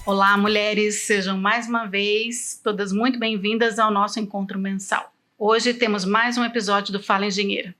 Olá, mulheres, sejam mais uma vez todas muito bem-vindas ao nosso encontro mensal. Hoje temos mais um episódio do Fala Engenheira.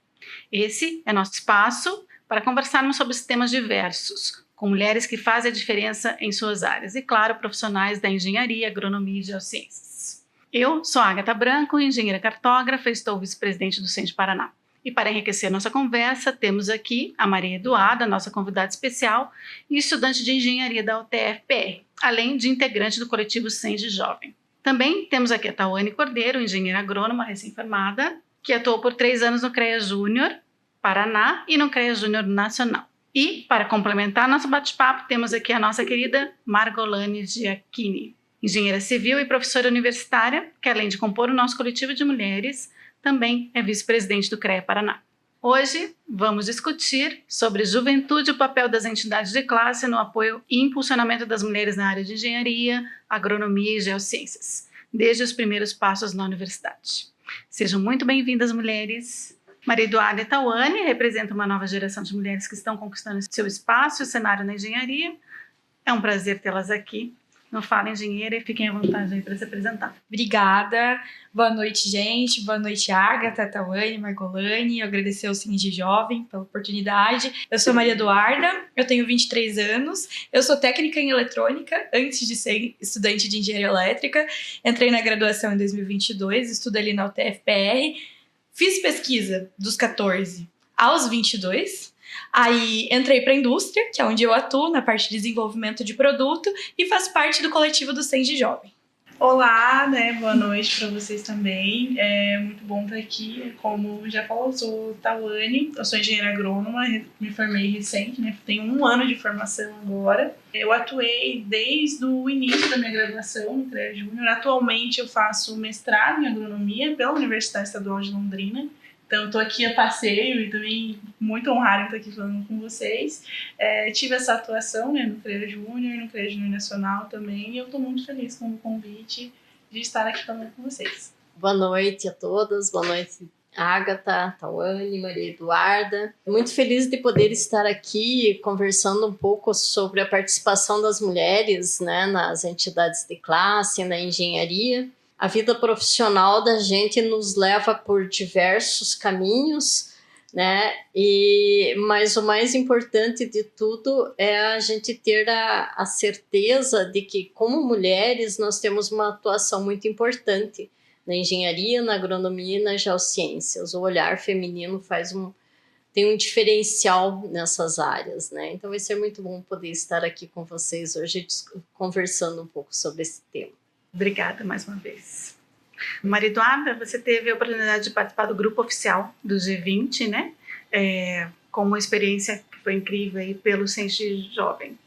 Esse é nosso espaço para conversarmos sobre temas diversos, com mulheres que fazem a diferença em suas áreas e, claro, profissionais da engenharia, agronomia e geociências. Eu sou Agatha Branco, engenheira cartógrafa e estou vice-presidente do CEND Paraná. E para enriquecer nossa conversa, temos aqui a Maria Eduarda, nossa convidada especial e estudante de engenharia da UTF-PR, além de integrante do coletivo CEND Jovem. Também temos aqui a Tawane Cordeiro, engenheira agrônoma recém-formada, que atuou por 3 anos no CREA Júnior Paraná e no CREA Júnior Nacional. E, para complementar nosso bate-papo, temos aqui a nossa querida Margolane Giacchini, engenheira civil e professora universitária, que além de compor o nosso coletivo de mulheres, também é vice-presidente do CREA Paraná. Hoje vamos discutir sobre juventude e o papel das entidades de classe no apoio e impulsionamento das mulheres na área de engenharia, agronomia e geociências, desde os primeiros passos na universidade. Sejam muito bem-vindas, mulheres. Maria Eduarda e Tawane representam uma nova geração de mulheres que estão conquistando seu espaço e o cenário na engenharia. É um prazer tê-las aqui. No Fala Engenheira e fiquem à vontade aí para se apresentar. Obrigada. Boa noite, gente. Boa noite, Agatha, Tawane, Margolane. Eu agradecer ao CEND Jovem pela oportunidade. Eu sou Maria Eduarda, eu tenho 23 anos. Eu sou técnica em eletrônica antes de ser estudante de engenharia elétrica. Entrei na graduação em 2022, estudo ali na UTF-PR. Fiz pesquisa dos 14 aos 22. Aí entrei para a indústria, que é onde eu atuo na parte de desenvolvimento de produto e faço parte do coletivo do CEND Jovem. Olá, boa noite para vocês também. É muito bom estar aqui. Como já falou, eu sou Tawane, eu sou engenheira agrônoma, me formei recente, tenho 1 ano de formação agora. Eu atuei desde o início da minha graduação no CREA Júnior. Atualmente eu faço mestrado em agronomia pela Universidade Estadual de Londrina. Então, estou aqui a passeio e também muito honrada em estar aqui falando com vocês. Tive essa atuação no CREA Júnior, no CREA Júnior Nacional também, e eu estou muito feliz com o convite de estar aqui falando com vocês. Boa noite a todas, boa noite, Agatha, Tawane, Maria Eduarda. Muito feliz de poder estar aqui conversando um pouco sobre a participação das mulheres, nas entidades de classe, na engenharia. A vida profissional da gente nos leva por diversos caminhos, mas o mais importante de tudo é a gente ter a certeza de que, como mulheres, nós temos uma atuação muito importante na engenharia, na agronomia e nas geociências. O olhar feminino tem um diferencial nessas áreas, Então vai ser muito bom poder estar aqui com vocês hoje conversando um pouco sobre esse tema. Obrigada mais uma vez. Maria Eduarda, você teve a oportunidade de participar do grupo oficial do G20, com uma experiência que foi incrível aí pelo CEND Jovem.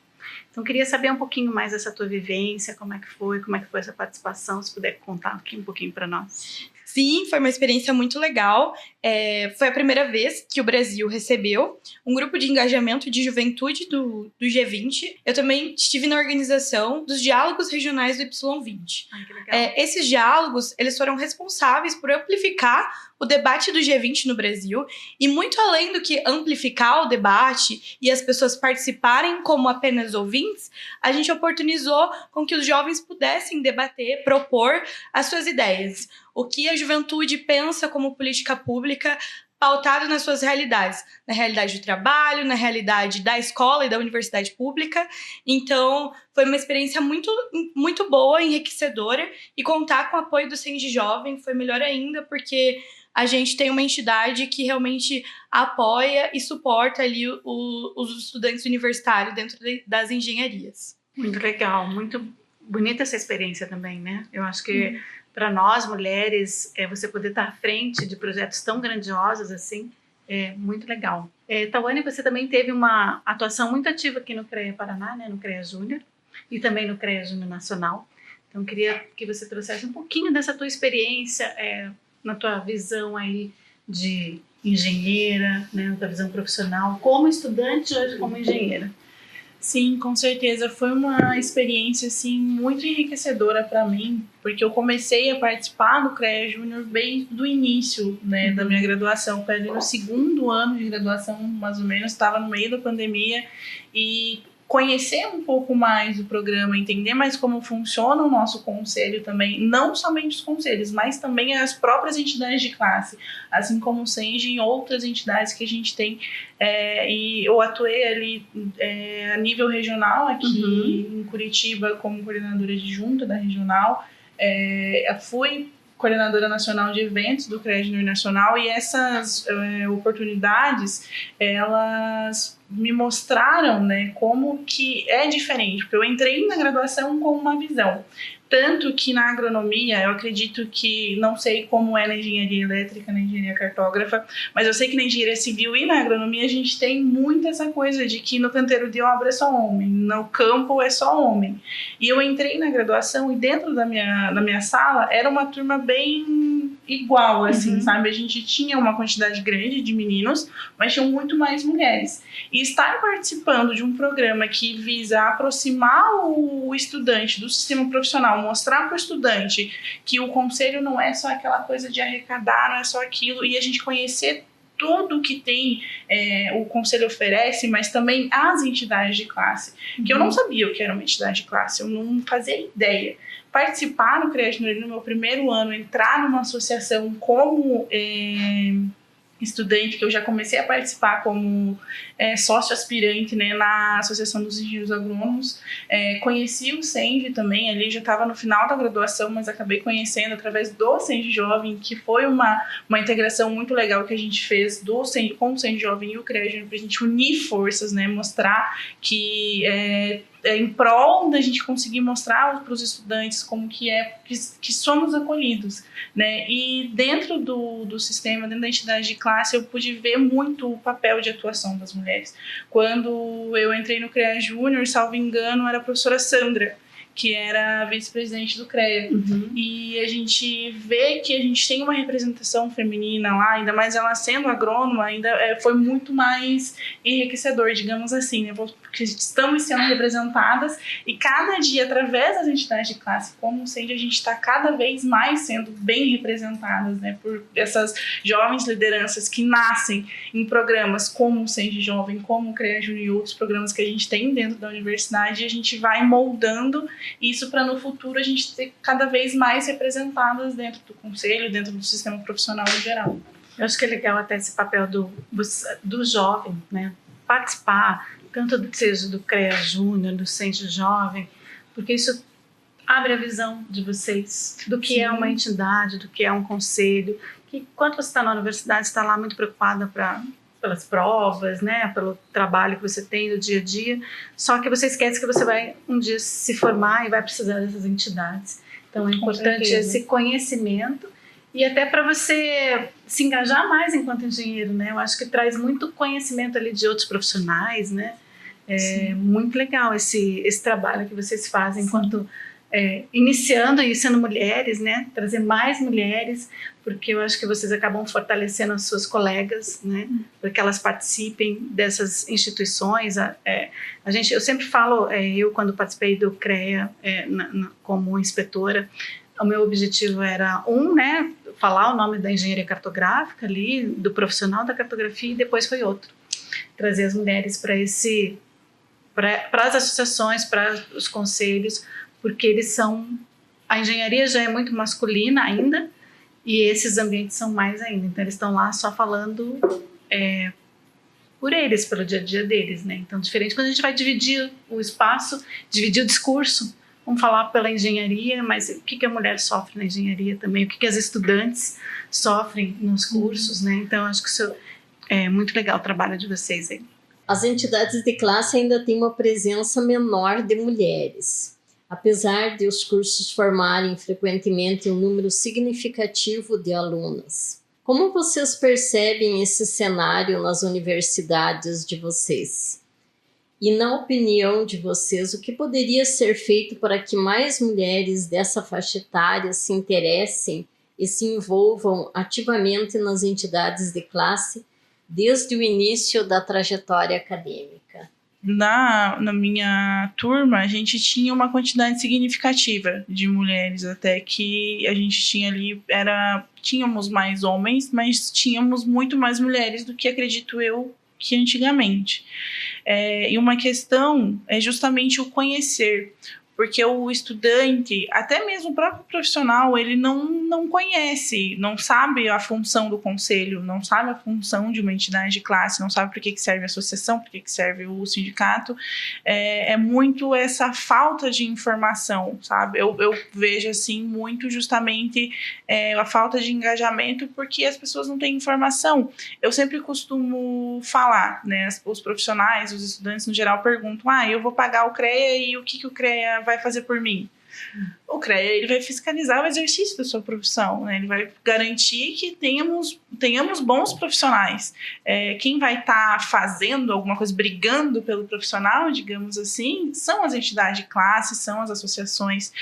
Então, queria saber um pouquinho mais dessa tua vivência, como é que foi essa participação, se puder contar aqui um pouquinho para nós. Sim, foi uma experiência muito legal. Foi a primeira vez que o Brasil recebeu um grupo de engajamento de juventude do G20. Eu também estive na organização dos diálogos regionais do Y20. Que legal. Esses diálogos, eles foram responsáveis por amplificar o debate do G20 no Brasil, e muito além do que amplificar o debate e as pessoas participarem como apenas ouvintes, a gente oportunizou com que os jovens pudessem debater, propor as suas ideias. O que a juventude pensa como política pública pautado nas suas realidades, na realidade do trabalho, na realidade da escola e da universidade pública. Então, foi uma experiência muito, muito boa, enriquecedora, e contar com o apoio do CEND Jovem foi melhor ainda, porque a gente tem uma entidade que realmente apoia e suporta ali os estudantes universitários dentro das engenharias. Muito legal, muito bonita essa experiência também, Eu acho que para nós, mulheres, você poder estar à frente de projetos tão grandiosos assim, é muito legal. Tawane, você também teve uma atuação muito ativa aqui no CREA Paraná, no CREA Júnior, e também no CREA Júnior Nacional. Então, queria que você trouxesse um pouquinho dessa tua experiência, na tua visão aí de engenheira, na tua visão profissional, como estudante hoje como engenheira. Sim, com certeza. Foi uma experiência assim, muito enriquecedora para mim, porque eu comecei a participar do CREA Júnior bem do início da minha graduação. Foi ali no 2º ano de graduação, mais ou menos, estava no meio da pandemia, e conhecer um pouco mais do programa, entender mais como funciona o nosso conselho também, não somente os conselhos, mas também as próprias entidades de classe, assim como o SENGE e outras entidades que a gente tem, e eu atuei ali a nível regional aqui em Curitiba como coordenadora adjunta da regional, fui coordenadora nacional de eventos do CREA Júnior Nacional, e essas oportunidades, elas me mostraram, né, como que é diferente, porque eu entrei na graduação com uma visão, tanto que na agronomia, eu acredito que, não sei como é na engenharia elétrica, na engenharia cartógrafa, mas eu sei que na engenharia civil e na agronomia a gente tem muito essa coisa de que no canteiro de obra é só homem, no campo é só homem. E eu entrei na graduação e dentro da minha sala era uma turma bem igual, assim, sabe? A gente tinha uma quantidade grande de meninos, mas tinham muito mais mulheres. E estar participando de um programa que visa aproximar o estudante do sistema profissional, mostrar para o estudante que o conselho não é só aquela coisa de arrecadar, não é só aquilo, e a gente conhecer tudo que tem, o conselho oferece, mas também as entidades de classe, que eu não sabia o que era uma entidade de classe, eu não fazia ideia. Participar no CREA Júnior no meu primeiro ano, entrar numa associação como estudante, que eu já comecei a participar como sócio aspirante, né, na Associação dos Engenheiros Agrônomos. Conheci o SENGE também, ali já estava no final da graduação, mas acabei conhecendo através do SENGE Jovem, que foi uma integração muito legal que a gente fez com o SENGE Jovem e o CREA Júnior, para a gente unir forças, né, mostrar que em prol da gente conseguir mostrar para os estudantes como que somos acolhidos, né? E dentro do sistema, dentro da entidade de classe, eu pude ver muito o papel de atuação das mulheres. Quando eu entrei no CREA Júnior, salvo engano, era a professora Sandra, que era a vice-presidente do CREA. E a gente vê que a gente tem uma representação feminina lá, ainda mais ela sendo agrônoma, ainda foi muito mais enriquecedor, digamos assim, né? Porque estamos sendo representadas e cada dia, através das entidades de classe, como o SENGE, a gente está cada vez mais sendo bem representadas, né? Por essas jovens lideranças que nascem em programas como o SENGE Jovem, como o CREA Júnior e outros programas que a gente tem dentro da universidade, e a gente vai moldando isso para no futuro a gente ter cada vez mais representadas dentro do conselho, dentro do sistema profissional em geral. Eu acho que é legal até esse papel do jovem, né? Participar, tanto seja do CREA Júnior, do SENGE Jovem, porque isso abre a visão de vocês do que é uma entidade, do que é um conselho, que quando você está na universidade, está lá muito preocupada pelas provas, né, pelo trabalho que você tem no dia a dia, só que você esquece que você vai um dia se formar e vai precisar dessas entidades. Então é importante esse conhecimento e até para você se engajar mais enquanto engenheiro, né? Eu acho que traz muito conhecimento ali de outros profissionais, né? Muito legal esse trabalho que vocês fazem enquanto iniciando e sendo mulheres, né? Trazer mais mulheres, porque eu acho que vocês acabam fortalecendo as suas colegas, né? Para que elas participem dessas instituições. Eu sempre falo, eu quando participei do CREA como inspetora, o meu objetivo era né? Falar o nome da engenharia cartográfica ali, do profissional da cartografia, e depois foi outro. Trazer as mulheres para as associações, para os conselhos, porque a engenharia já é muito masculina ainda, e esses ambientes são mais ainda. Então, eles estão lá só falando por eles, pelo dia a dia deles, né? Então, diferente quando a gente vai dividir o espaço, dividir o discurso, vamos falar pela engenharia, mas o que a mulher sofre na engenharia também, o que as estudantes sofrem nos cursos, né? Então, acho que isso é muito legal, o trabalho de vocês aí. As entidades de classe ainda têm uma presença menor de mulheres, apesar de os cursos formarem frequentemente um número significativo de alunas. Como vocês percebem esse cenário nas universidades de vocês? E na opinião de vocês, o que poderia ser feito para que mais mulheres dessa faixa etária se interessem e se envolvam ativamente nas entidades de classe desde o início da trajetória acadêmica? Na minha turma, a gente tinha uma quantidade significativa de mulheres, até que a gente tinha ali, tínhamos mais homens, mas tínhamos muito mais mulheres do que acredito eu que antigamente. E uma questão é justamente o conhecer, porque o estudante, até mesmo o próprio profissional, ele não conhece, não sabe a função do conselho, não sabe a função de uma entidade de classe, não sabe para que serve a associação, para que serve o sindicato. É muito essa falta de informação, sabe? Eu vejo, assim, muito justamente a falta de engajamento, porque as pessoas não têm informação. Eu sempre costumo falar, né? Os profissionais, os estudantes no geral perguntam, eu vou pagar o CREA e o que o CREA vai fazer por mim? O CREA, ele vai fiscalizar o exercício da sua profissão, né? Ele vai garantir que tenhamos bons profissionais. Quem vai estar fazendo alguma coisa, brigando pelo profissional, digamos assim, são as entidades de classe, são as associações.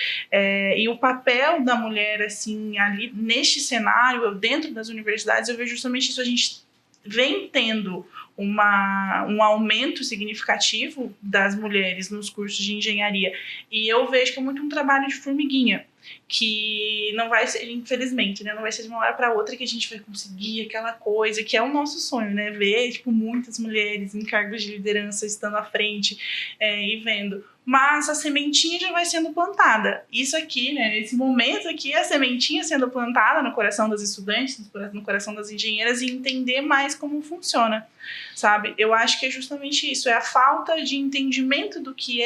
E o papel da mulher, assim, ali neste cenário, dentro das universidades, eu vejo justamente isso. A gente vem tendo um aumento significativo das mulheres nos cursos de engenharia. E eu vejo que é muito um trabalho de formiguinha, que não vai ser, infelizmente, né, não vai ser de uma hora para outra que a gente vai conseguir aquela coisa, que é o nosso sonho, né, ver, tipo, muitas mulheres em cargos de liderança estando à frente e vendo. Mas a sementinha já vai sendo plantada. Isso aqui, né, nesse momento aqui, a sementinha sendo plantada no coração das estudantes, no coração das engenheiras, e entender mais como funciona, sabe? Eu acho que é justamente isso, é a falta de entendimento do que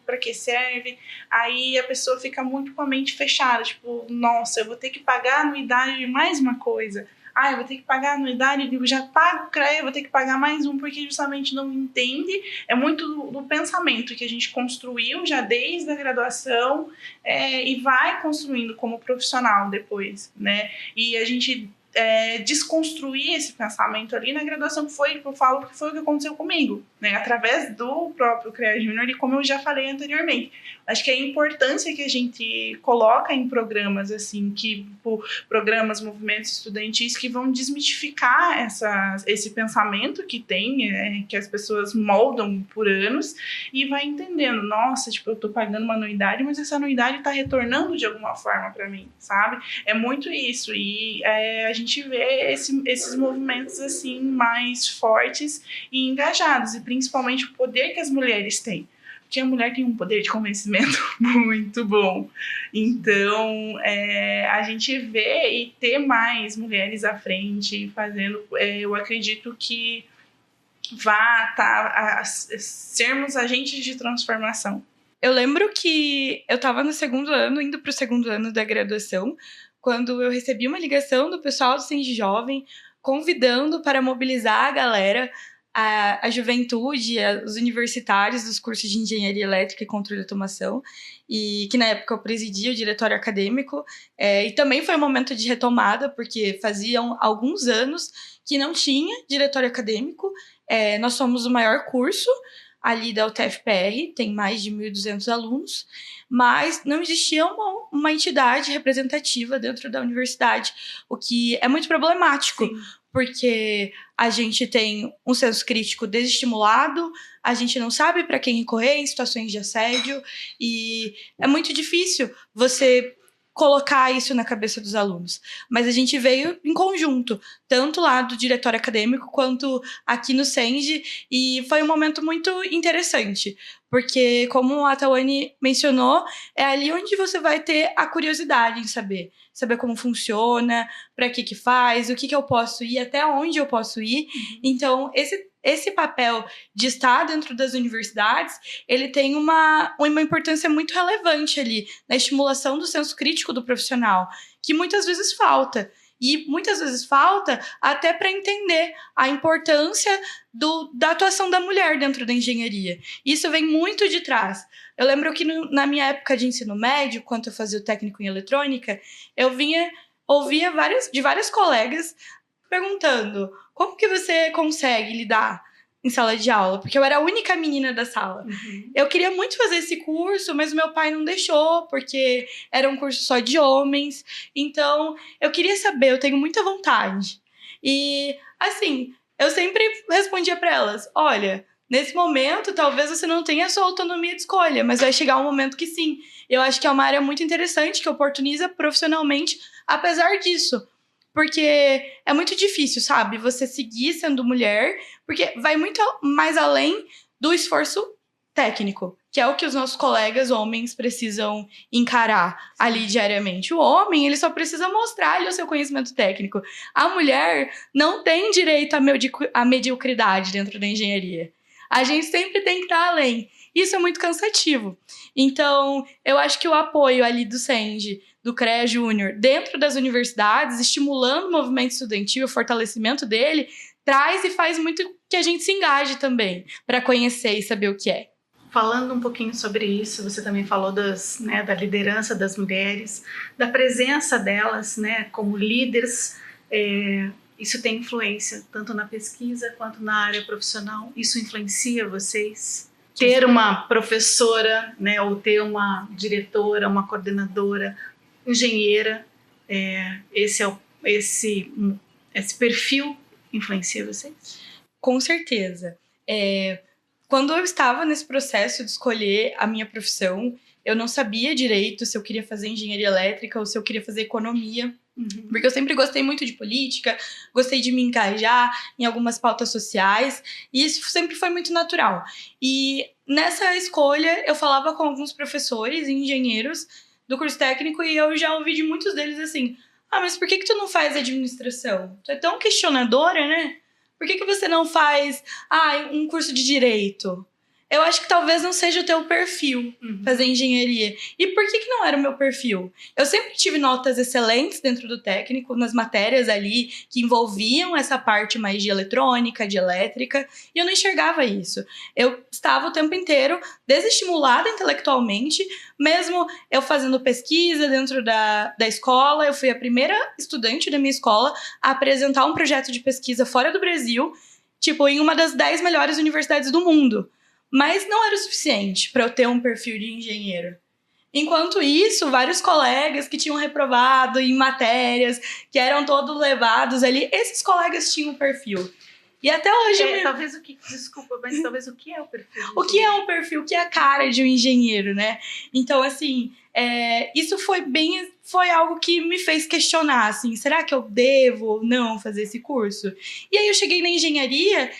para que serve. Aí a pessoa fica muito com a mente fechada, tipo, nossa, eu vou ter que pagar anuidade de mais uma coisa. Eu vou ter que pagar anuidade, eu já pago o CREA, vou ter que pagar mais um, porque justamente não entende. É muito do pensamento que a gente construiu já desde a graduação e vai construindo como profissional depois, né? E a gente desconstruir esse pensamento ali na graduação, eu falo que foi o que aconteceu comigo, né? Através do próprio CREA Júnior, e como eu já falei anteriormente. Acho que a importância que a gente coloca em programas, assim, programas, movimentos estudantis que vão desmitificar esse pensamento que tem, que as pessoas moldam por anos, e vai entendendo, nossa, tipo, eu tô pagando uma anuidade, mas essa anuidade tá retornando de alguma forma para mim, sabe? É muito isso, e a gente vê esses movimentos, assim, mais fortes e engajados, e principalmente o poder que as mulheres têm. Porque a mulher tem um poder de convencimento muito bom. Então, a gente vê e ter mais mulheres à frente fazendo, eu acredito que sermos agentes de transformação. Eu lembro que eu estava no segundo ano, indo para o segundo ano da graduação, quando eu recebi uma ligação do pessoal do Senge Jovem convidando para mobilizar a galera, a juventude, os universitários dos cursos de Engenharia Elétrica e Controle de Automação, e que na época eu presidia o diretório acadêmico, e também foi um momento de retomada, porque faziam alguns anos que não tinha diretório acadêmico. Nós somos o maior curso ali da UTFPR, tem mais de 1.200 alunos, mas não existia uma entidade representativa dentro da universidade, o que é muito problemático. Sim. Porque a gente tem um senso crítico desestimulado, a gente não sabe para quem recorrer em situações de assédio, e é muito difícil você colocar isso na cabeça dos alunos. Mas a gente veio em conjunto, tanto lá do diretório acadêmico quanto aqui no Senge, e foi um momento muito interessante, porque, como a Tawane mencionou, é ali onde você vai ter a curiosidade em saber como funciona, para que faz, o que eu posso ir, até onde eu posso ir. Uhum. Então, esse papel de estar dentro das universidades, ele tem uma importância muito relevante ali na estimulação do senso crítico do profissional, que muitas vezes falta. E muitas vezes falta até para entender a importância da atuação da mulher dentro da engenharia. Isso vem muito de trás. Eu lembro que na minha época de ensino médio, quando eu fazia o técnico em eletrônica, eu ouvia de várias colegas perguntando: como que você consegue lidar em sala de aula? Porque eu era a única menina da sala. Uhum. Eu queria muito fazer esse curso, mas meu pai não deixou, porque era um curso só de homens. Então, eu queria saber, eu tenho muita vontade. E, assim, eu sempre respondia para elas: olha, nesse momento, talvez você não tenha a sua autonomia de escolha, mas vai chegar um momento que sim. Eu acho que é uma área muito interessante, que oportuniza profissionalmente, apesar disso. porque é muito difícil, sabe? Você seguir sendo mulher, porque vai muito mais além do esforço técnico, que é o que os nossos colegas homens precisam encarar ali diariamente. O homem, ele só precisa mostrar ali o seu conhecimento técnico. A mulher não tem direito à mediocridade dentro da engenharia. A gente sempre tem que estar além. Isso é muito cansativo. Então, eu acho que o apoio ali do CEND, do CREA Júnior, dentro das universidades, estimulando o movimento estudantil, o fortalecimento dele, traz e faz muito que a gente se engaje também para conhecer e saber o que é. Falando um pouquinho sobre isso, você também falou da liderança das mulheres, da presença delas, né, como líderes. Isso tem influência tanto na pesquisa quanto na área profissional. Isso influencia vocês? Ter uma professora, né, ou ter uma diretora, uma coordenadora, engenheira, esse perfil influencia vocês? Com certeza. Quando eu estava nesse processo de escolher a minha profissão, eu não sabia direito se eu queria fazer engenharia elétrica ou se eu queria fazer economia. Porque eu sempre gostei muito de política, gostei de me engajar em algumas pautas sociais, e isso sempre foi muito natural. E nessa escolha, eu falava com alguns professores e engenheiros do curso técnico, e eu já ouvi de muitos deles assim: mas por que tu não faz administração? Tu é tão questionadora, né? Por que você não faz um curso de direito? Eu acho que talvez não seja o teu perfil fazer engenharia. E por que não era o meu perfil? Eu sempre tive notas excelentes dentro do técnico, nas matérias ali que envolviam essa parte mais de eletrônica, de elétrica, e eu não enxergava isso. Eu estava o tempo inteiro desestimulada intelectualmente, mesmo eu fazendo pesquisa dentro da escola. Eu fui a primeira estudante da minha escola a apresentar um projeto de pesquisa fora do Brasil, em uma das 10 melhores universidades do mundo. Mas não era o suficiente para eu ter um perfil de engenheiro. Enquanto isso, vários colegas que tinham reprovado em matérias, que eram todos levados ali, esses colegas tinham perfil. E até hoje... Talvez o que é o perfil? O que é um perfil? O que é a cara de um engenheiro, né? Então, assim, isso foi algo que me fez questionar, assim, será que eu devo ou não fazer esse curso? E aí eu cheguei na engenharia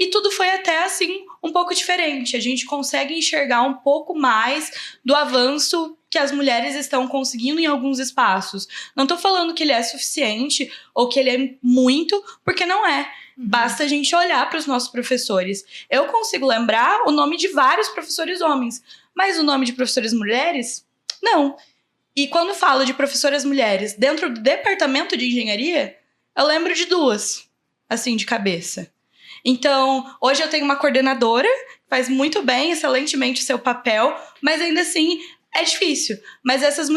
e tudo foi até, assim, um pouco diferente. A gente consegue enxergar um pouco mais do avanço que as mulheres estão conseguindo em alguns espaços. Não estou falando que ele é suficiente ou que ele é muito, porque não é. Basta a gente olhar para os nossos professores. Eu consigo lembrar o nome de vários professores homens, mas o nome de professores mulheres, não. E quando falo de professoras mulheres dentro do departamento de engenharia, eu lembro de 2, assim, de cabeça. Então, hoje eu tenho uma coordenadora que faz muito bem, excelentemente o seu papel, mas ainda assim é difícil. Mas essas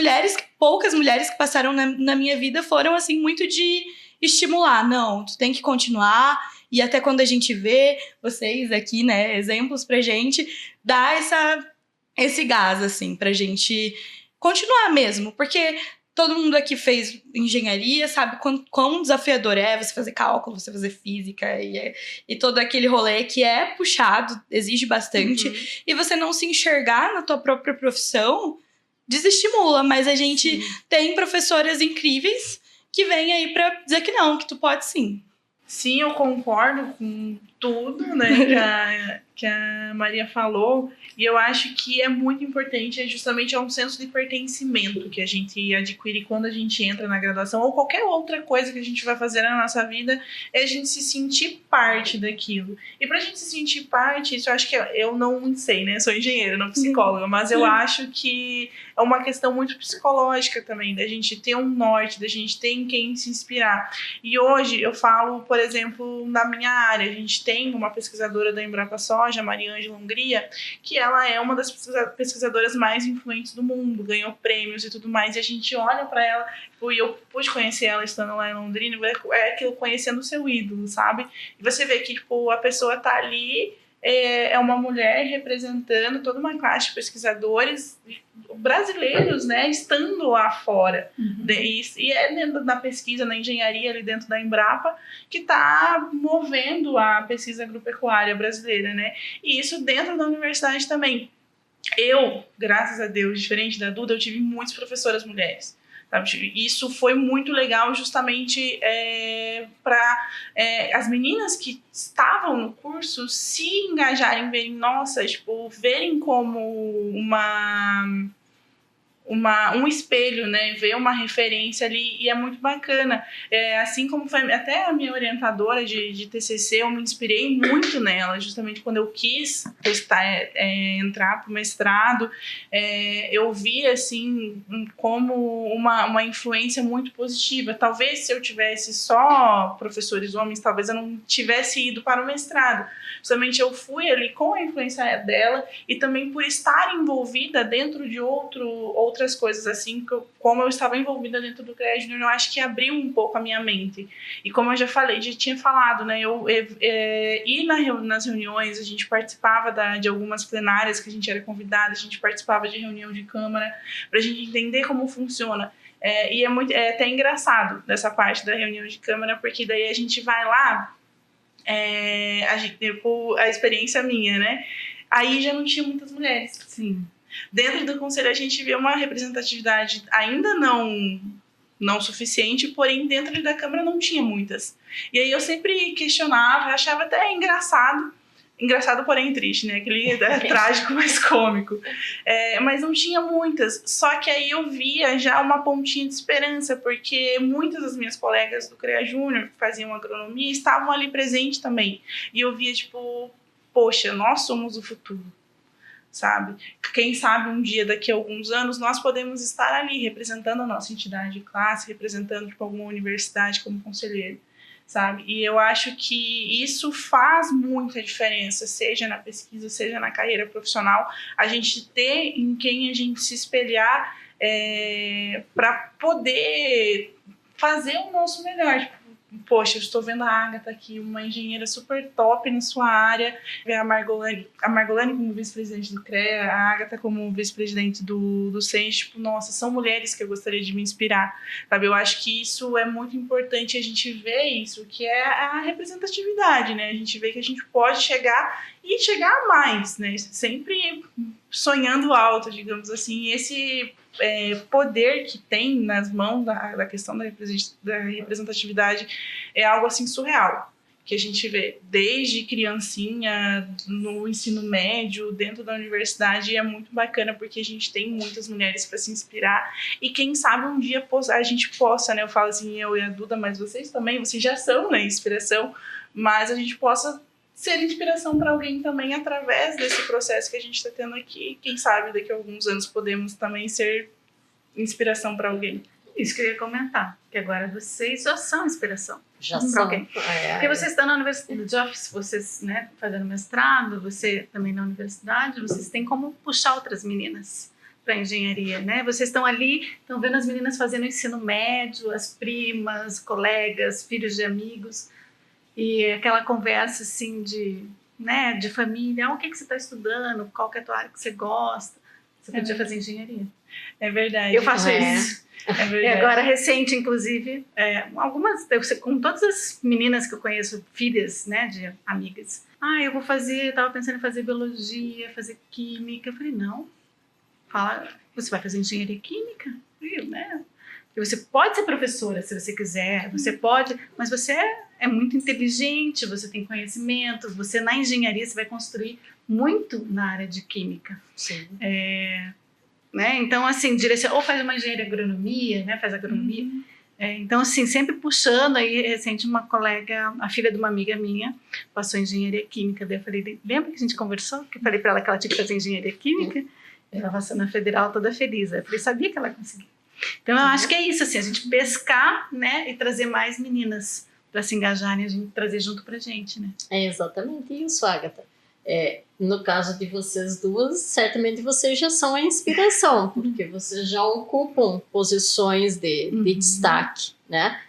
poucas mulheres que passaram na minha vida foram, assim, muito de estimular. Não, tu tem que continuar, e até quando a gente vê vocês aqui, né, exemplos pra gente, dá esse gás, assim, pra gente continuar mesmo, porque todo mundo aqui fez engenharia, sabe quão desafiador é você fazer cálculo, você fazer física e todo aquele rolê que é puxado, exige bastante. E você não se enxergar na tua própria profissão desestimula, mas a gente tem professoras incríveis que vêm aí pra dizer que não, que tu pode sim. Sim, eu concordo com tudo, né, que a Maria falou, e eu acho que é muito importante, justamente um senso de pertencimento que a gente adquire quando a gente entra na graduação, ou qualquer outra coisa que a gente vai fazer na nossa vida, é a gente se sentir parte daquilo. E pra gente se sentir parte, isso eu acho que eu não sei, né, sou engenheira, não psicóloga, mas eu acho que é uma questão muito psicológica também, da gente ter um norte, da gente ter em quem se inspirar. E hoje eu falo, por exemplo, na minha área, a gente tem uma pesquisadora da Embrapa Soja, Mariângela Hungria, que ela é uma das pesquisadoras mais influentes do mundo, ganhou prêmios e tudo mais, e a gente olha para ela, e eu pude conhecer ela estando lá em Londrina, é aquilo, conhecendo o seu ídolo, sabe? E você vê que a pessoa tá ali, é uma mulher representando toda uma classe de pesquisadores brasileiros, né, estando lá fora. E é dentro da pesquisa, na engenharia, ali dentro da Embrapa, que está movendo a pesquisa agropecuária brasileira, né? E isso dentro da universidade também. Eu, graças a Deus, diferente da Duda, eu tive muitas professoras mulheres. sabe? Isso foi muito legal justamente para as meninas que estavam no curso se engajarem, verem, nossa, tipo, verem como um espelho, né? Ver uma referência ali, e é muito bacana. Assim como foi até a minha orientadora de TCC, eu me inspirei muito nela, justamente quando eu quis entrar para o mestrado. Eu vi, assim, como uma influência muito positiva. Talvez se eu tivesse só professores homens, talvez eu não tivesse ido para o mestrado. Justamente eu fui ali com a influência dela, e também por estar envolvida dentro de outras coisas, assim, como eu estava envolvida dentro do CREA Júnior, eu acho que abriu um pouco a minha mente. E como eu já tinha falado, né, nas reuniões, a gente participava de algumas plenárias que a gente era convidada, a gente participava de reunião de Câmara, para a gente entender como funciona. E é até engraçado dessa parte da reunião de Câmara, porque daí a gente vai lá, a experiência minha, né? Aí já não tinha muitas mulheres. Sim. Dentro do conselho a gente vê uma representatividade ainda não suficiente, porém dentro da Câmara não tinha muitas. E aí eu sempre questionava, achava até engraçado, porém triste, né? Aquele trágico, mas cômico. Mas não tinha muitas. Só que aí eu via já uma pontinha de esperança, porque muitas das minhas colegas do CREA Júnior que faziam agronomia estavam ali presentes também. E eu via, tipo, poxa, nós somos o futuro, sabe? Quem sabe um dia, daqui a alguns anos, nós podemos estar ali representando a nossa entidade de classe, representando, tipo, alguma universidade como conselheiro, sabe? E eu acho que isso faz muita diferença, seja na pesquisa, seja na carreira profissional, a gente ter em quem a gente se espelhar para poder fazer o nosso melhor. Tipo, poxa, eu estou vendo a Agatha aqui, uma engenheira super top na sua área, a Margolane como vice-presidente do CREA, a Agatha como vice-presidente do SENS, tipo, nossa, são mulheres que eu gostaria de me inspirar, sabe? Eu acho que isso é muito importante, a gente vê isso, que é a representatividade, né? A gente vê que a gente pode chegar a mais, né? Sempre sonhando alto, digamos assim, e esse poder que tem nas mãos da questão da representatividade é algo assim surreal, que a gente vê desde criancinha, no ensino médio, dentro da universidade, e é muito bacana porque a gente tem muitas mulheres para se inspirar, e quem sabe um dia a gente possa, né, eu falo assim, eu e a Duda, mas vocês também, vocês já são, né, inspiração, mas a gente possa ser inspiração para alguém também através desse processo que a gente está tendo aqui. Quem sabe daqui a alguns anos podemos também ser inspiração para alguém. Isso que eu ia comentar, que agora vocês já são inspiração. Já são. Alguém. Porque vocês estão na universidade, vocês, né, fazendo mestrado, você também na universidade, vocês têm como puxar outras meninas para engenharia, né? Vocês estão ali, estão vendo as meninas fazendo ensino médio, as primas, colegas, filhos de amigos, e aquela conversa assim de família, o que você está estudando, qual que é a tua área que você gosta, você podia fazer engenharia. É verdade. Eu faço isso. É verdade. E agora, recente, inclusive, com todas as meninas que eu conheço, filhas, né, de amigas, eu estava pensando em fazer biologia, fazer química. Eu falei, não, você vai fazer engenharia química, viu, né? Você pode ser professora se você quiser, você pode, mas você é muito inteligente, você tem conhecimento, você na engenharia você vai construir muito na área de química. Sim. Né? Então, assim, ou faz uma engenharia agronomia, né? Faz agronomia. Então, assim, sempre puxando. Aí, recente, uma colega, a filha de uma amiga minha, passou em engenharia química. Daí eu falei, lembra que a gente conversou? Que eu falei para ela que ela tinha que fazer engenharia química? Ela passou na federal toda feliz. Eu falei, sabia que ela conseguia. Então, eu acho que é isso, assim, a gente pescar, né, e trazer mais meninas para se engajarem, a gente trazer junto pra gente, né? É exatamente isso, Agatha. No caso de vocês duas, certamente vocês já são a inspiração, porque vocês já ocupam posições de destaque, né?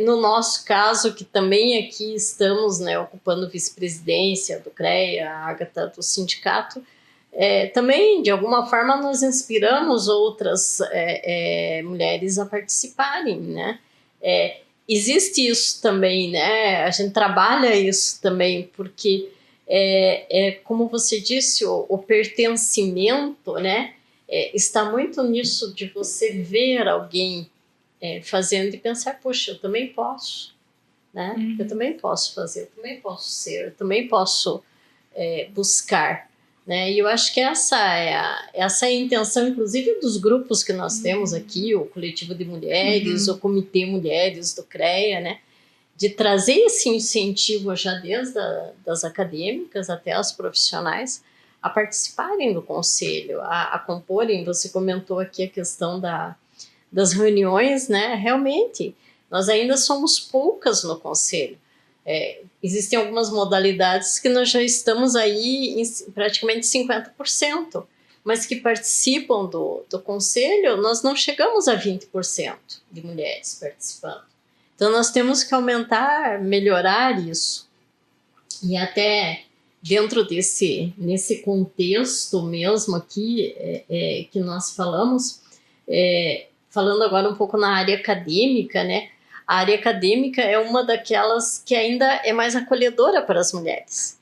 No nosso caso, que também aqui estamos, né, ocupando vice-presidência do CREA, a Agatha do sindicato, também, de alguma forma, nós inspiramos outras mulheres a participarem, né? Existe isso também, né? A gente trabalha isso também, porque, como você disse, o pertencimento, né? está muito nisso de você ver alguém fazendo e pensar, poxa, eu também posso, né? Eu também posso fazer, eu também posso ser, eu também posso buscar, né? E eu acho que essa é a intenção, inclusive, dos grupos que nós temos aqui, o Coletivo de Mulheres, o Comitê Mulheres do CREA, né? De trazer esse incentivo já desde das acadêmicas até as profissionais a participarem do conselho, a comporem. Você comentou aqui a questão das reuniões, né? Realmente, nós ainda somos poucas no conselho. Existem algumas modalidades que nós já estamos aí em praticamente 50%, mas que participam do conselho, nós não chegamos a 20% de mulheres participando. Então, nós temos que aumentar, melhorar isso. E até dentro nesse contexto mesmo aqui que nós falamos, falando agora um pouco na área acadêmica, né? A área acadêmica é uma daquelas que ainda é mais acolhedora para as mulheres.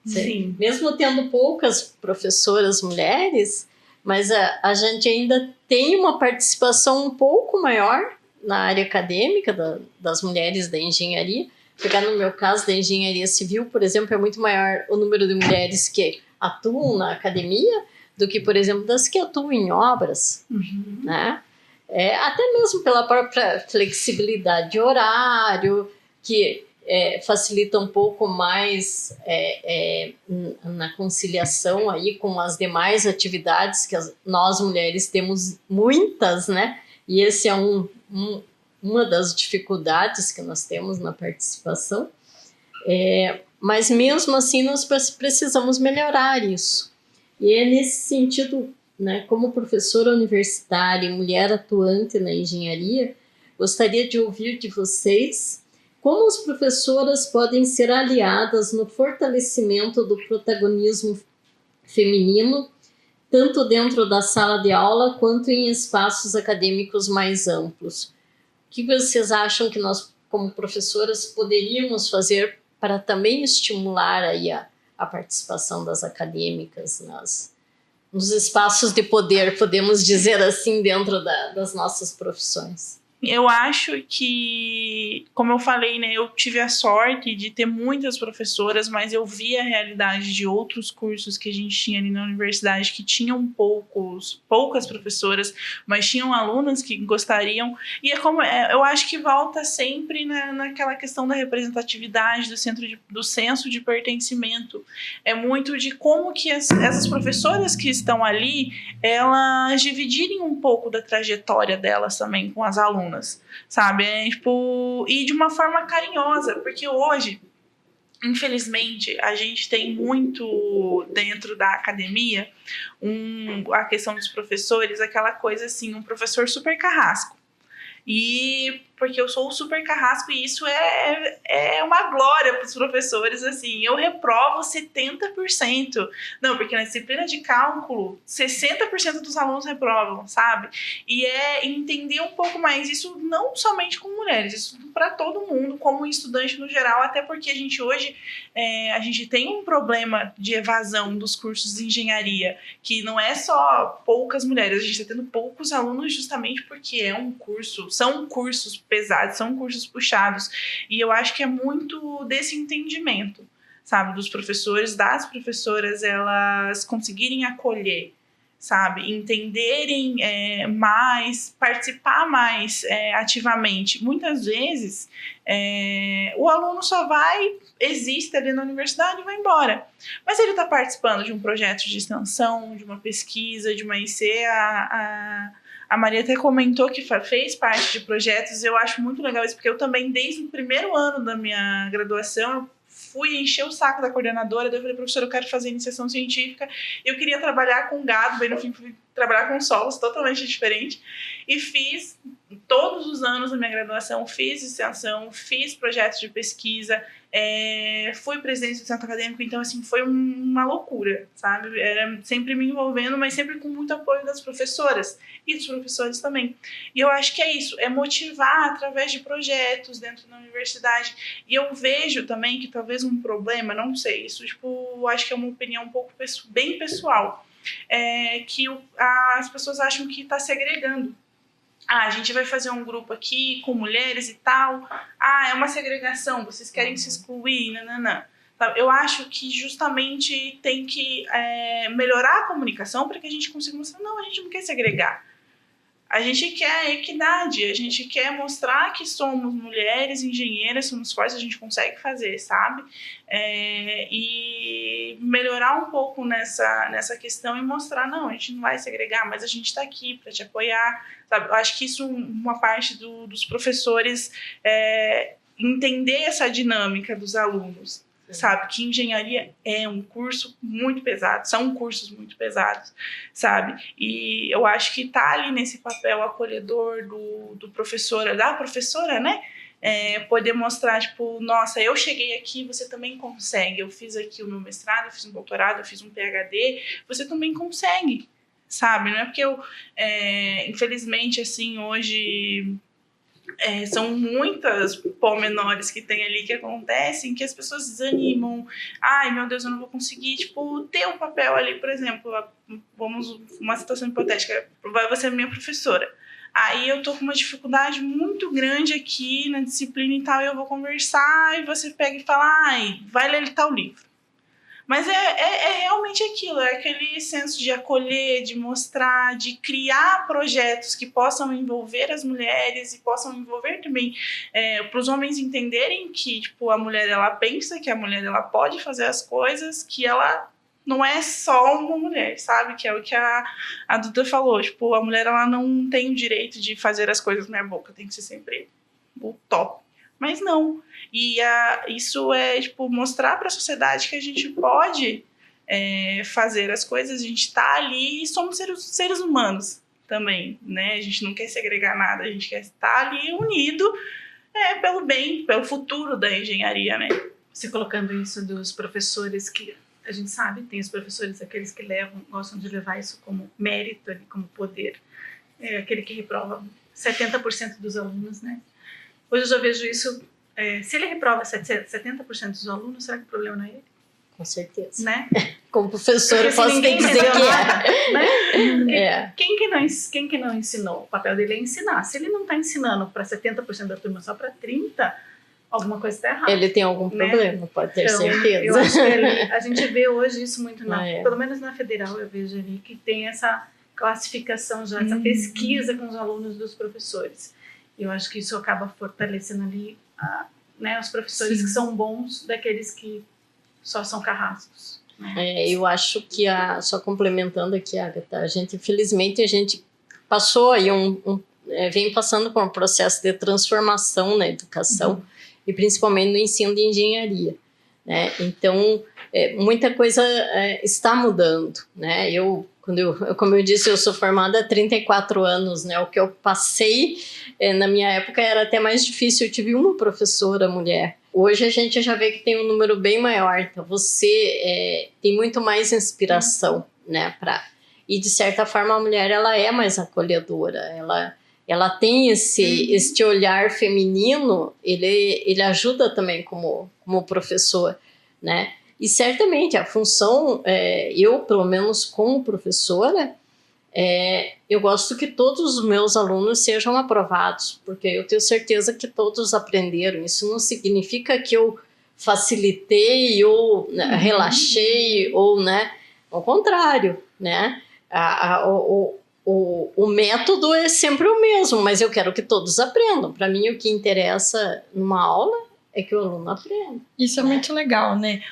Sim. Mesmo tendo poucas professoras mulheres, mas a gente ainda tem uma participação um pouco maior na área acadêmica das mulheres da engenharia. Pegar no meu caso da engenharia civil, por exemplo, é muito maior o número de mulheres que atuam na academia do que, por exemplo, das que atuam em obras, né? Até mesmo pela própria flexibilidade de horário, que facilita um pouco mais na conciliação aí com as demais atividades que nós mulheres temos muitas, né? E esse é uma das dificuldades que nós temos na participação. Mas mesmo assim nós precisamos melhorar isso. E é nesse sentido, né, como professora universitária e mulher atuante na engenharia, gostaria de ouvir de vocês como as professoras podem ser aliadas no fortalecimento do protagonismo feminino, tanto dentro da sala de aula quanto em espaços acadêmicos mais amplos. O que vocês acham que nós, como professoras, poderíamos fazer para também estimular aí a participação das acadêmicas nos espaços de poder, podemos dizer assim, dentro das nossas profissões? Eu acho que, como eu falei, né, eu tive a sorte de ter muitas professoras, mas eu vi a realidade de outros cursos que a gente tinha ali na universidade que tinham poucas professoras, mas tinham alunas que gostariam. E eu acho que volta sempre naquela questão da representatividade, do senso de pertencimento. É muito de como que essas professoras que estão ali, elas dividirem um pouco da trajetória delas também com as alunas. Sabe? E de uma forma carinhosa, porque hoje, infelizmente, a gente tem muito dentro da academia a questão dos professores, aquela coisa assim, um professor super carrasco. E porque eu sou super carrasco e isso é uma glória para os professores, assim, eu reprovo 70%. Não, porque na disciplina de cálculo, 60% dos alunos reprovam, sabe? E entender um pouco mais isso, não somente com mulheres, isso para todo mundo, como estudante no geral, até porque a gente hoje, a gente tem um problema de evasão dos cursos de engenharia, que não é só poucas mulheres, a gente está tendo poucos alunos justamente porque são cursos pesados, são cursos puxados, e eu acho que é muito desse entendimento, sabe, dos professores, das professoras, elas conseguirem acolher, sabe, entenderem mais, participar mais ativamente. Muitas vezes o aluno só existe ali na universidade e vai embora, mas ele está participando de um projeto de extensão, de uma pesquisa, de uma IC. A Maria até comentou que fez parte de projetos. Eu acho muito legal isso, porque eu também, desde o primeiro ano da minha graduação, eu fui encher o saco da coordenadora. Daí eu falei, professora, eu quero fazer iniciação científica. Eu queria trabalhar com gado, bem no fim fui trabalhar com solos, totalmente diferente. E fiz, todos os anos da minha graduação, fiz extensão, fiz projetos de pesquisa, fui presidente do centro acadêmico, então assim, foi uma loucura, sabe? Era sempre me envolvendo, mas sempre com muito apoio das professoras e dos professores também. E eu acho que é isso, é motivar através de projetos dentro da universidade. E eu vejo também que talvez um problema, não sei, isso tipo, acho que é uma opinião um pouco bem pessoal, que as pessoas acham que está segregando. A gente vai fazer um grupo aqui com mulheres e tal. É uma segregação, vocês querem se excluir, nananã. Eu acho que justamente tem que melhorar a comunicação para que a gente consiga mostrar, não, a gente não quer segregar. A gente quer equidade, a gente quer mostrar que somos mulheres engenheiras, somos fortes, a gente consegue fazer, sabe? E melhorar um pouco nessa questão e mostrar, não, a gente não vai segregar, mas a gente está aqui para te apoiar, sabe? Eu acho que isso, uma parte dos professores, entender essa dinâmica dos alunos. Sabe, que engenharia é um curso muito pesado, são cursos muito pesados, sabe, e eu acho que tá ali nesse papel acolhedor do professor, da professora, né, poder mostrar, tipo, nossa, eu cheguei aqui, você também consegue, eu fiz aqui o meu mestrado, eu fiz um doutorado, eu fiz um PhD, você também consegue, sabe, não é porque eu, infelizmente, assim, hoje... são muitas pormenores que tem ali que acontecem que as pessoas desanimam. Ai, meu Deus, eu não vou conseguir, tipo, ter um papel ali, por exemplo, uma situação hipotética, vai você é minha professora. Aí eu tô com uma dificuldade muito grande aqui na disciplina e tal, e eu vou conversar, e você pega e fala, vai ler tal livro. Mas é realmente aquilo, é aquele senso de acolher, de mostrar, de criar projetos que possam envolver as mulheres e possam envolver também para os homens entenderem que, tipo, a mulher, ela pensa, que a mulher, ela pode fazer as coisas, que ela não é só uma mulher, sabe? Que é o que a Duda falou, tipo, a mulher, ela não tem o direito de fazer as coisas na minha boca, tem que ser sempre o top. Mas não. E isso é, tipo, mostrar para a sociedade que a gente pode fazer as coisas, a gente está ali e somos seres humanos também, né? A gente não quer segregar nada, a gente quer estar ali unido pelo bem, pelo futuro da engenharia, né? Você colocando isso dos professores, que a gente sabe, tem os professores, aqueles que gostam de levar isso como mérito, ali, como poder, aquele que reprova 70% dos alunos, né? Hoje eu já vejo isso, se ele reprova 70% dos alunos, será que o problema não é ele? Com certeza. Né? Como professor, eu posso dizer que né? Quem que não ensinou? O papel dele é ensinar. Se ele não está ensinando para 70% da turma, só para 30%, alguma coisa está errada. Ele tem algum problema, pode ter certeza. Eu acho que a gente vê hoje isso muito, pelo menos na federal, eu vejo ali que tem essa classificação já, essa pesquisa com os alunos dos professores. Eu acho que isso acaba fortalecendo ali os professores que são bons daqueles que só são carrascos. Né? Eu acho que, só complementando aqui, Agatha, infelizmente, a gente passou aí vem passando por um processo de transformação na educação, e principalmente no ensino de engenharia. Né? Então, muita coisa está mudando. Né? Como eu disse, eu sou formada há 34 anos, né? O que eu passei na minha época era até mais difícil, eu tive uma professora mulher. Hoje a gente já vê que tem um número bem maior, então você tem muito mais inspiração, né? E de certa forma a mulher, ela é mais acolhedora, ela tem este olhar feminino, ele ajuda também como professor, né? E certamente a função, eu pelo menos como professora, eu gosto que todos os meus alunos sejam aprovados, porque eu tenho certeza que todos aprenderam. Isso não significa que eu facilitei ou relaxei, ou, né? Ao contrário, né? O método é sempre o mesmo, mas eu quero que todos aprendam. Para mim, o que interessa numa aula é que o aluno aprenda. Isso é muito legal, né?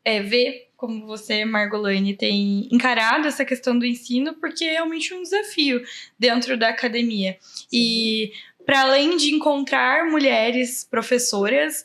Ver como você, Margolane, tem encarado essa questão do ensino, porque é realmente um desafio dentro da academia. Sim. E para além de encontrar mulheres professoras,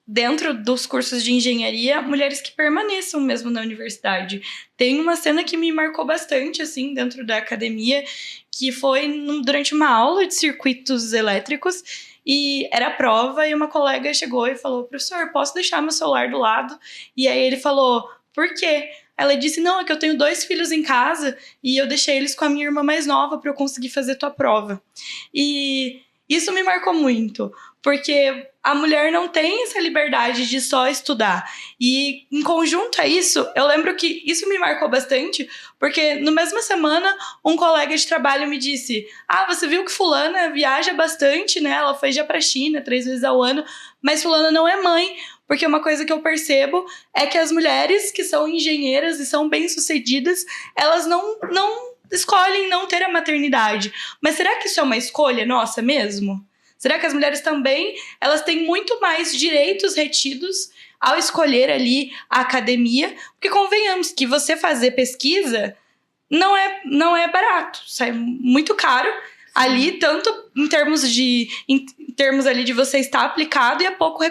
dentro dos cursos de engenharia, mulheres que permaneçam mesmo na universidade. Tem uma cena que me marcou bastante, assim, dentro da academia, que foi durante uma aula de circuitos elétricos, e era prova, e uma colega chegou e falou: professor, posso deixar meu celular do lado? E aí ele falou: por quê? Ela disse: não, é que eu tenho 2 filhos em casa, e eu deixei eles com a minha irmã mais nova para eu conseguir fazer tua prova. E isso me marcou muito, porque a mulher não tem essa liberdade de só estudar. E em conjunto a isso, eu lembro que isso me marcou bastante, porque na mesma semana um colega de trabalho me disse: você viu que fulana viaja bastante, né? Ela foi já pra China 3 vezes ao ano, mas fulana não é mãe. Porque uma coisa que eu percebo é que as mulheres que são engenheiras e são bem-sucedidas, elas não escolhem não ter a maternidade. Mas será que isso é uma escolha nossa mesmo? Será que as mulheres também, elas têm muito mais direitos retidos ao escolher ali a academia? Porque convenhamos que você fazer pesquisa não é barato, sai muito caro. Ali, tanto em termos ali de você estar aplicado, e é pouco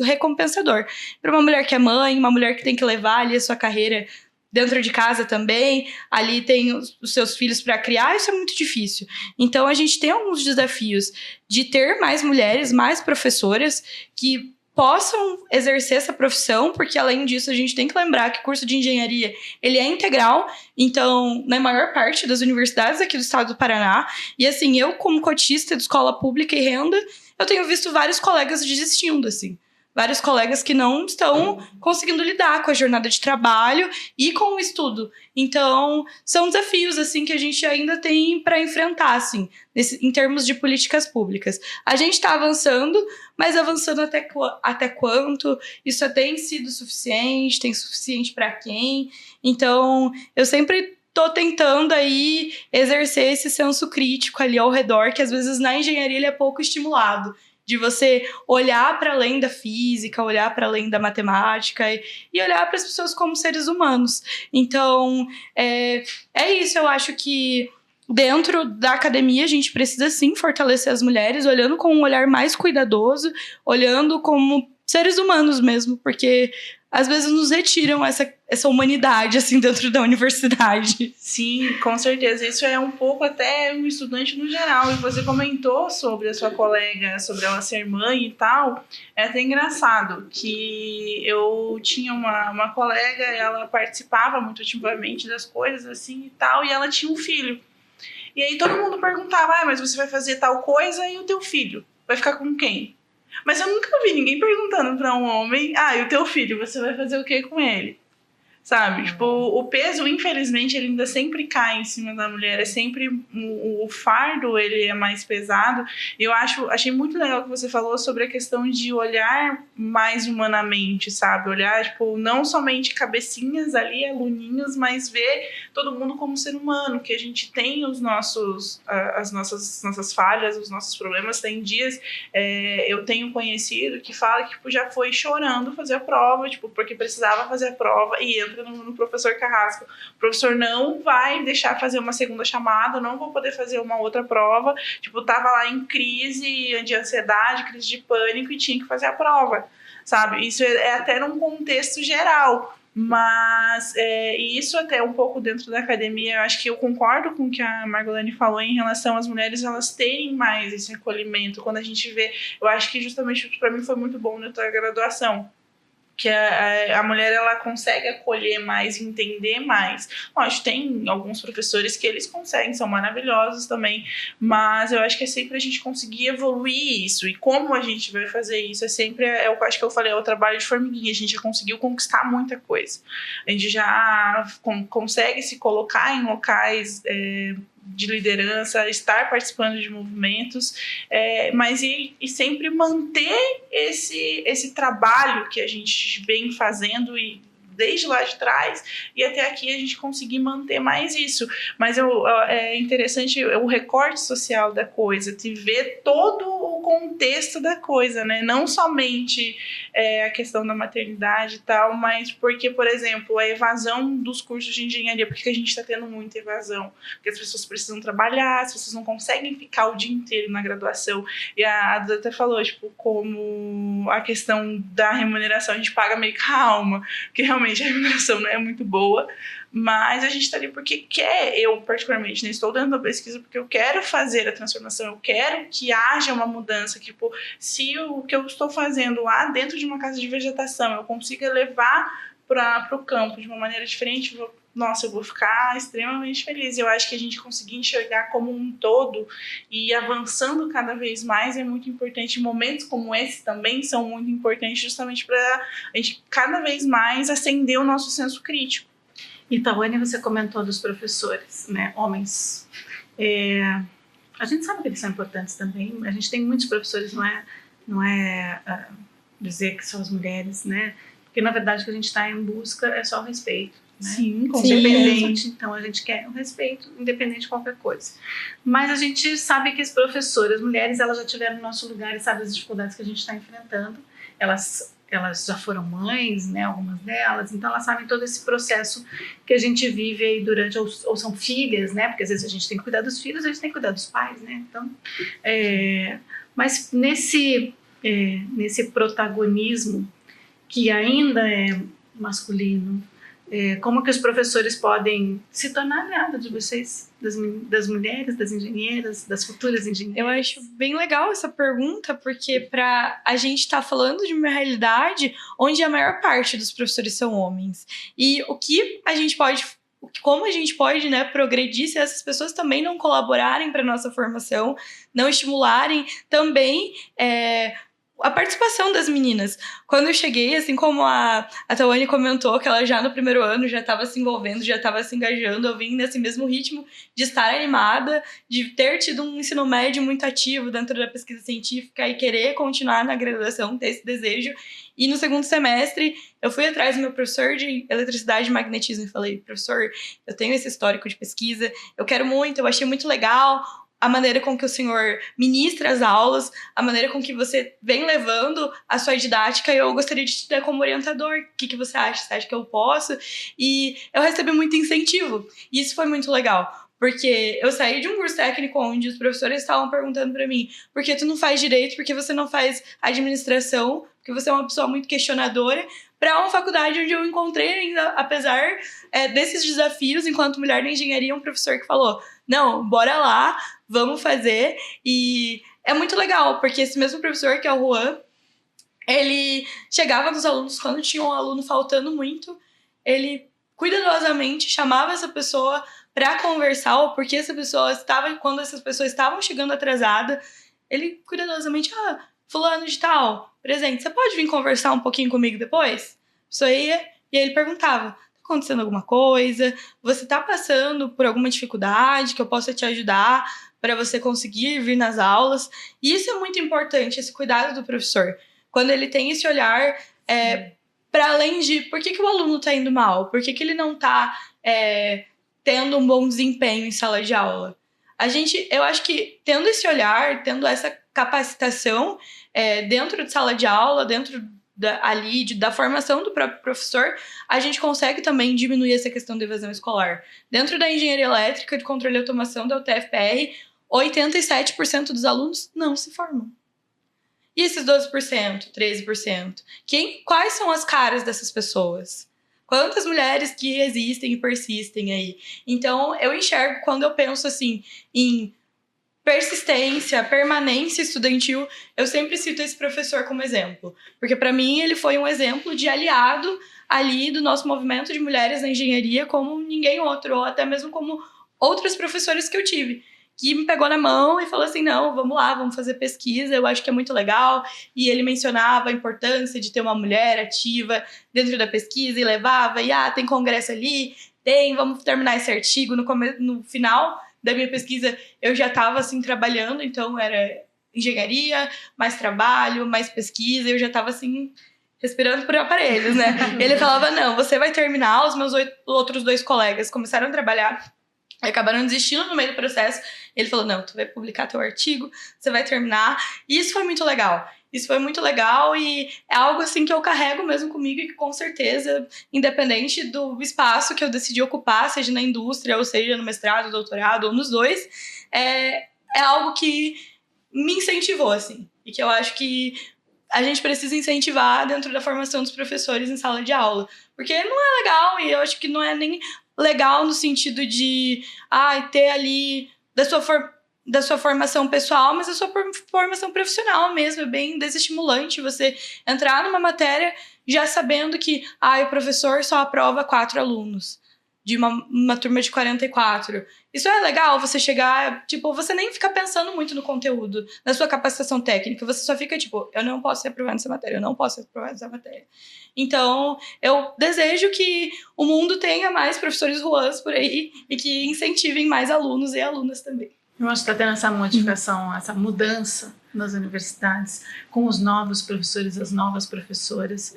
recompensador. Para uma mulher que é mãe, uma mulher que tem que levar ali a sua carreira dentro de casa também, ali tem os seus filhos para criar, isso é muito difícil. Então, a gente tem alguns desafios de ter mais mulheres, mais professoras que possam exercer essa profissão, porque além disso a gente tem que lembrar que o curso de engenharia ele é integral, então na maior parte das universidades aqui do estado do Paraná, e assim, eu como cotista de escola pública e renda, eu tenho visto vários colegas desistindo, assim, vários colegas que não estão conseguindo lidar com a jornada de trabalho e com o estudo. Então, são desafios assim que a gente ainda tem para enfrentar, assim, em termos de políticas públicas. A gente está avançando, mas avançando até quanto? Isso tem sido suficiente? Tem suficiente para quem? Então, eu sempre tô tentando aí exercer esse senso crítico ali ao redor, que às vezes na engenharia ele é pouco estimulado. De você olhar para além da física, olhar para além da matemática e olhar para as pessoas como seres humanos. Então, é isso. Eu acho que dentro da academia a gente precisa sim fortalecer as mulheres, olhando com um olhar mais cuidadoso, olhando como seres humanos mesmo, porque às vezes nos retiram essa humanidade assim dentro da universidade. Sim, com certeza. Isso é um pouco até um estudante no geral. E você comentou sobre a sua colega, sobre ela ser mãe e tal. É até engraçado que eu tinha uma colega, ela participava muito ativamente das coisas assim e tal, e ela tinha um filho. E aí todo mundo perguntava: mas você vai fazer tal coisa e o teu filho? Vai ficar com quem? Mas eu nunca vi ninguém perguntando pra um homem: e o teu filho, você vai fazer o que com ele? Sabe? Tipo, o peso, infelizmente, ele ainda sempre cai em cima da mulher. É sempre o fardo, ele é mais pesado. E eu achei muito legal que você falou sobre a questão de olhar mais humanamente, sabe? Olhar, tipo, não somente cabecinhas ali, aluninhos, mas ver todo mundo como ser humano, que a gente tem as nossas falhas, os nossos problemas. Tem dias, eu tenho conhecido que fala que tipo, já foi chorando fazer a prova, tipo, porque precisava fazer a prova e entra no professor Carrasco. O professor não vai deixar fazer uma segunda chamada, não vou poder fazer uma outra prova. Tipo, tava lá em crise de ansiedade, crise de pânico e tinha que fazer a prova, sabe? Isso é até num contexto geral. Mas isso até um pouco dentro da academia, eu acho que eu concordo com o que a Margolane falou em relação às mulheres elas terem mais esse acolhimento. Quando a gente vê, eu acho que justamente para mim foi muito bom dentro da graduação, que a mulher ela consegue acolher mais, entender mais. Lógico, tem alguns professores que eles conseguem, são maravilhosos também, mas eu acho que é sempre a gente conseguir evoluir isso, e como a gente vai fazer isso, eu acho que eu falei, é o trabalho de formiguinha, a gente já conseguiu conquistar muita coisa, a gente já consegue se colocar em locais de liderança, estar participando de movimentos, mas e sempre manter esse trabalho que a gente vem fazendo e desde lá de trás e até aqui a gente conseguir manter mais isso. Mas é interessante o recorte social da coisa, de ver todo o contexto da coisa, né? Não somente a questão da maternidade e tal, mas porque, por exemplo, a evasão dos cursos de engenharia, por que a gente está tendo muita evasão? Porque as pessoas precisam trabalhar, as pessoas não conseguem ficar o dia inteiro na graduação. E a Duda até falou, tipo, como a questão da remuneração, a gente paga meio calma, porque realmente a remuneração não é muito boa, mas a gente está ali porque eu particularmente, né, estou dentro da pesquisa porque eu quero fazer a transformação, eu quero que haja uma mudança, que tipo, se o que eu estou fazendo lá dentro de uma casa de vegetação eu consiga levar para o campo de uma maneira diferente, nossa, eu vou ficar extremamente feliz. Eu acho que a gente conseguir enxergar como um todo e ir avançando cada vez mais é muito importante. Momentos como esse também são muito importantes justamente para a gente cada vez mais acender o nosso senso crítico. E Tawane, você comentou dos professores, né, homens. A gente sabe que eles são importantes também. A gente tem muitos professores, não é dizer que são as mulheres, né? Porque na verdade o que a gente está em busca é só o respeito. Né? Sim, com independente, então a gente quer o respeito, independente de qualquer coisa. Mas a gente sabe que as professoras, mulheres, elas já tiveram no nosso lugar e sabem as dificuldades que a gente está enfrentando. Elas já foram mães, né, algumas delas, então elas sabem todo esse processo que a gente vive aí durante, ou são filhas, né, porque às vezes a gente tem que cuidar dos filhos, a gente tem que cuidar dos pais, né, então, mas nesse protagonismo que ainda é masculino, como que os professores podem se tornar aliados de vocês, das mulheres, das engenheiras, das futuras engenheiras? Eu acho bem legal essa pergunta, porque a gente está falando de uma realidade onde a maior parte dos professores são homens. E como a gente pode, né, progredir se essas pessoas também não colaborarem para a nossa formação, não estimularem também a participação das meninas. Quando eu cheguei, assim como a Tawane comentou, que ela já no primeiro ano já estava se envolvendo, já estava se engajando, eu vim nesse mesmo ritmo de estar animada, de ter tido um ensino médio muito ativo dentro da pesquisa científica e querer continuar na graduação, ter esse desejo. E no segundo semestre, eu fui atrás do meu professor de eletricidade e magnetismo e falei, professor, eu tenho esse histórico de pesquisa, eu quero muito, eu achei muito legal a maneira com que o senhor ministra as aulas, a maneira com que você vem levando a sua didática, e eu gostaria de te ter como orientador. O que você acha? Você acha que eu posso? E eu recebi muito incentivo. E isso foi muito legal. Porque eu saí de um curso técnico onde os professores estavam perguntando para mim por que tu não faz direito, por que você não faz administração, porque você é uma pessoa muito questionadora, para uma faculdade onde eu encontrei ainda, apesar desses desafios, enquanto mulher na engenharia, um professor que falou, não, bora lá, vamos fazer. E é muito legal, porque esse mesmo professor, que é o Juan, ele chegava nos alunos quando tinha um aluno faltando muito, ele cuidadosamente chamava essa pessoa para conversar, ou porque essa pessoa quando essas pessoas estavam chegando atrasada, ele cuidadosamente, fulano de tal, presente, você pode vir conversar um pouquinho comigo depois? Isso ia, e aí ele perguntava, tá acontecendo alguma coisa? Você tá passando por alguma dificuldade que eu possa te ajudar para você conseguir vir nas aulas? E isso é muito importante, esse cuidado do professor. Quando ele tem esse olhar para além de por que o aluno tá indo mal, por que ele não tá tendo um bom desempenho em sala de aula. Eu acho que tendo esse olhar, tendo essa capacitação dentro de sala de aula, dentro da formação do próprio professor, a gente consegue também diminuir essa questão da evasão escolar. Dentro da engenharia elétrica, de controle e automação da UTFPR, 87% dos alunos não se formam. E esses 12%, 13%? Quais são as caras dessas pessoas? Quantas mulheres que existem e persistem aí? Então, eu enxergo, quando eu penso assim em persistência, permanência estudantil, eu sempre cito esse professor como exemplo. Porque, para mim, ele foi um exemplo de aliado ali do nosso movimento de mulheres na engenharia como ninguém outro, ou até mesmo como outros professores que eu tive, que me pegou na mão e falou assim, não, vamos lá, vamos fazer pesquisa, eu acho que é muito legal. E ele mencionava a importância de ter uma mulher ativa dentro da pesquisa e levava, tem congresso ali, vamos terminar esse artigo. No final da minha pesquisa, eu já estava assim trabalhando, então era engenharia, mais trabalho, mais pesquisa, eu já estava assim respirando por aparelhos, né? E ele falava, não, você vai terminar, os meus outros 2 colegas começaram a trabalhar, acabaram desistindo no meio do processo. Ele falou, não, tu vai publicar teu artigo, você vai terminar. E isso foi muito legal. Isso foi muito legal e é algo assim que eu carrego mesmo comigo e que com certeza, independente do espaço que eu decidi ocupar, seja na indústria ou seja no mestrado, doutorado ou nos 2, é algo que me incentivou, assim. E que eu acho que a gente precisa incentivar dentro da formação dos professores em sala de aula. Porque não é legal e eu acho que não é nem legal no sentido de ter ali da sua formação pessoal, mas da sua formação profissional mesmo. É bem desestimulante você entrar numa matéria já sabendo que o professor só aprova 4 alunos. de uma turma de 44. Isso é legal, você chegar, tipo, você nem fica pensando muito no conteúdo, na sua capacitação técnica, você só fica, tipo, eu não posso ser aprovado nessa matéria, eu não posso ser aprovado nessa matéria. Então, eu desejo que o mundo tenha mais professores Juans por aí e que incentivem mais alunos e alunas também. Eu acho que está tendo essa modificação, essa mudança nas universidades, com os novos professores, as novas professoras.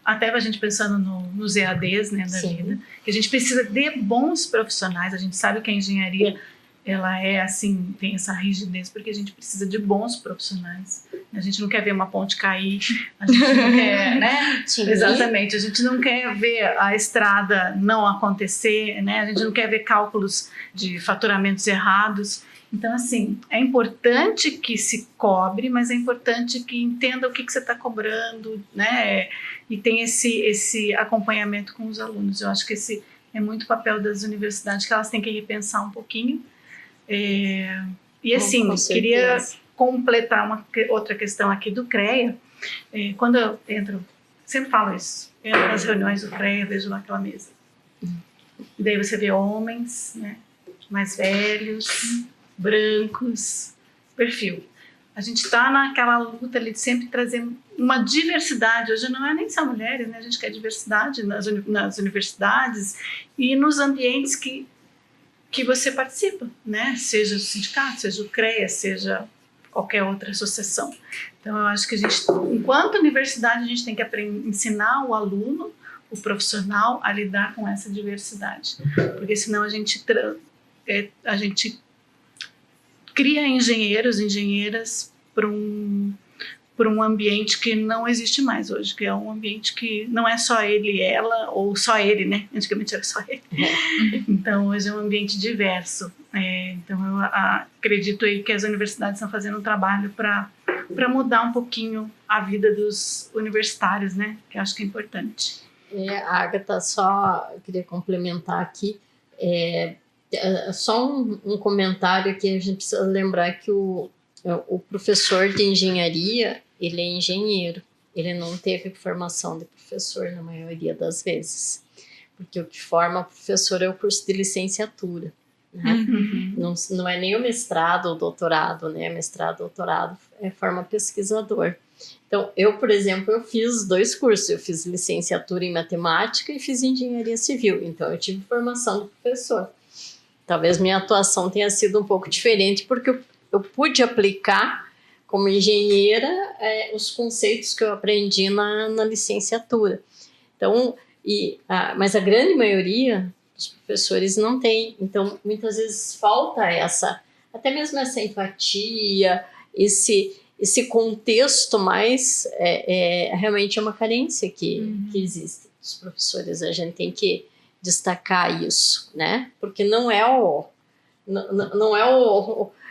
Até a gente pensando nos EADs, né, da Sim. vida, que a gente precisa de bons profissionais. A gente sabe que a engenharia, ela é assim, tem essa rigidez, porque a gente precisa de bons profissionais. A gente não quer ver uma ponte cair, a gente não quer, né? Sim. Exatamente, a gente não quer ver a estrada não acontecer, né? A gente não quer ver cálculos de faturamentos errados. Então, assim, é importante que se cobre, mas é importante que entenda o que você está cobrando, né? E tem esse acompanhamento com os alunos. Eu acho que esse é muito papel das universidades, que elas têm que repensar um pouquinho. E assim, queria completar outra questão aqui do CREA. Quando eu entro, sempre falo isso, eu entro nas reuniões do CREA, vejo lá aquela mesa. E daí você vê homens, né, mais velhos, brancos, perfil. A gente está naquela luta ali de sempre trazer uma diversidade. Hoje não é nem só mulheres, né? A gente quer diversidade nas universidades e nos ambientes que você participa, né? Seja o sindicato, seja o CREA, seja qualquer outra associação. Então, eu acho que a gente, enquanto universidade, a gente tem que ensinar o aluno, o profissional, a lidar com essa diversidade. Porque senão a gente cria engenheiros, engenheiras para um ambiente que não existe mais hoje, que é um ambiente que não é só ele e ela, ou só ele, né? Antigamente era só ele. Então, hoje é um ambiente diverso. Então, eu acredito aí que as universidades estão fazendo um trabalho para mudar um pouquinho a vida dos universitários, né? Que eu acho que é importante. Agatha, só queria complementar aqui, só um comentário que a gente precisa lembrar que o professor de engenharia, ele é engenheiro, ele não teve formação de professor na maioria das vezes, porque o que forma professor é o curso de licenciatura, né? Uhum. Não é nem o mestrado ou doutorado, né? Mestrado, doutorado forma pesquisador. Então, eu, por exemplo, eu fiz 2 cursos, eu fiz licenciatura em matemática e fiz engenharia civil, então eu tive formação de professor. Talvez minha atuação tenha sido um pouco diferente, porque eu pude aplicar como engenheira os conceitos que eu aprendi na licenciatura. Então, mas a grande maioria dos professores não tem. Então, muitas vezes falta até mesmo essa empatia, esse contexto mais, realmente é uma carência que existe dos professores. A gente tem que destacar isso, né? Porque não é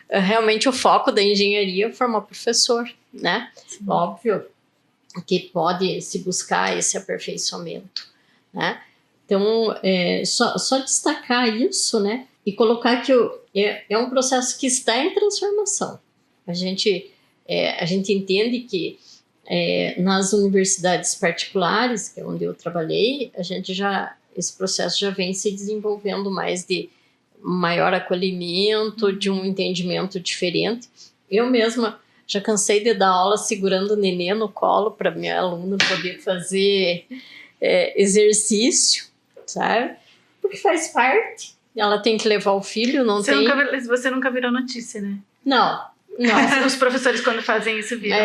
realmente o foco da engenharia formar professor, né? Sim. Óbvio que pode se buscar esse aperfeiçoamento, né? Então, só destacar isso, né? E colocar que é um processo que está em transformação. A gente entende que nas universidades particulares, que é onde eu trabalhei, esse processo já vem se desenvolvendo mais de maior acolhimento, de um entendimento diferente. Eu mesma já cansei de dar aula segurando o nenê no colo para minha aluna poder fazer exercício, sabe? Porque faz parte. Ela tem que levar o filho, Você nunca virou notícia, né? Não. Os professores, quando fazem isso, viram.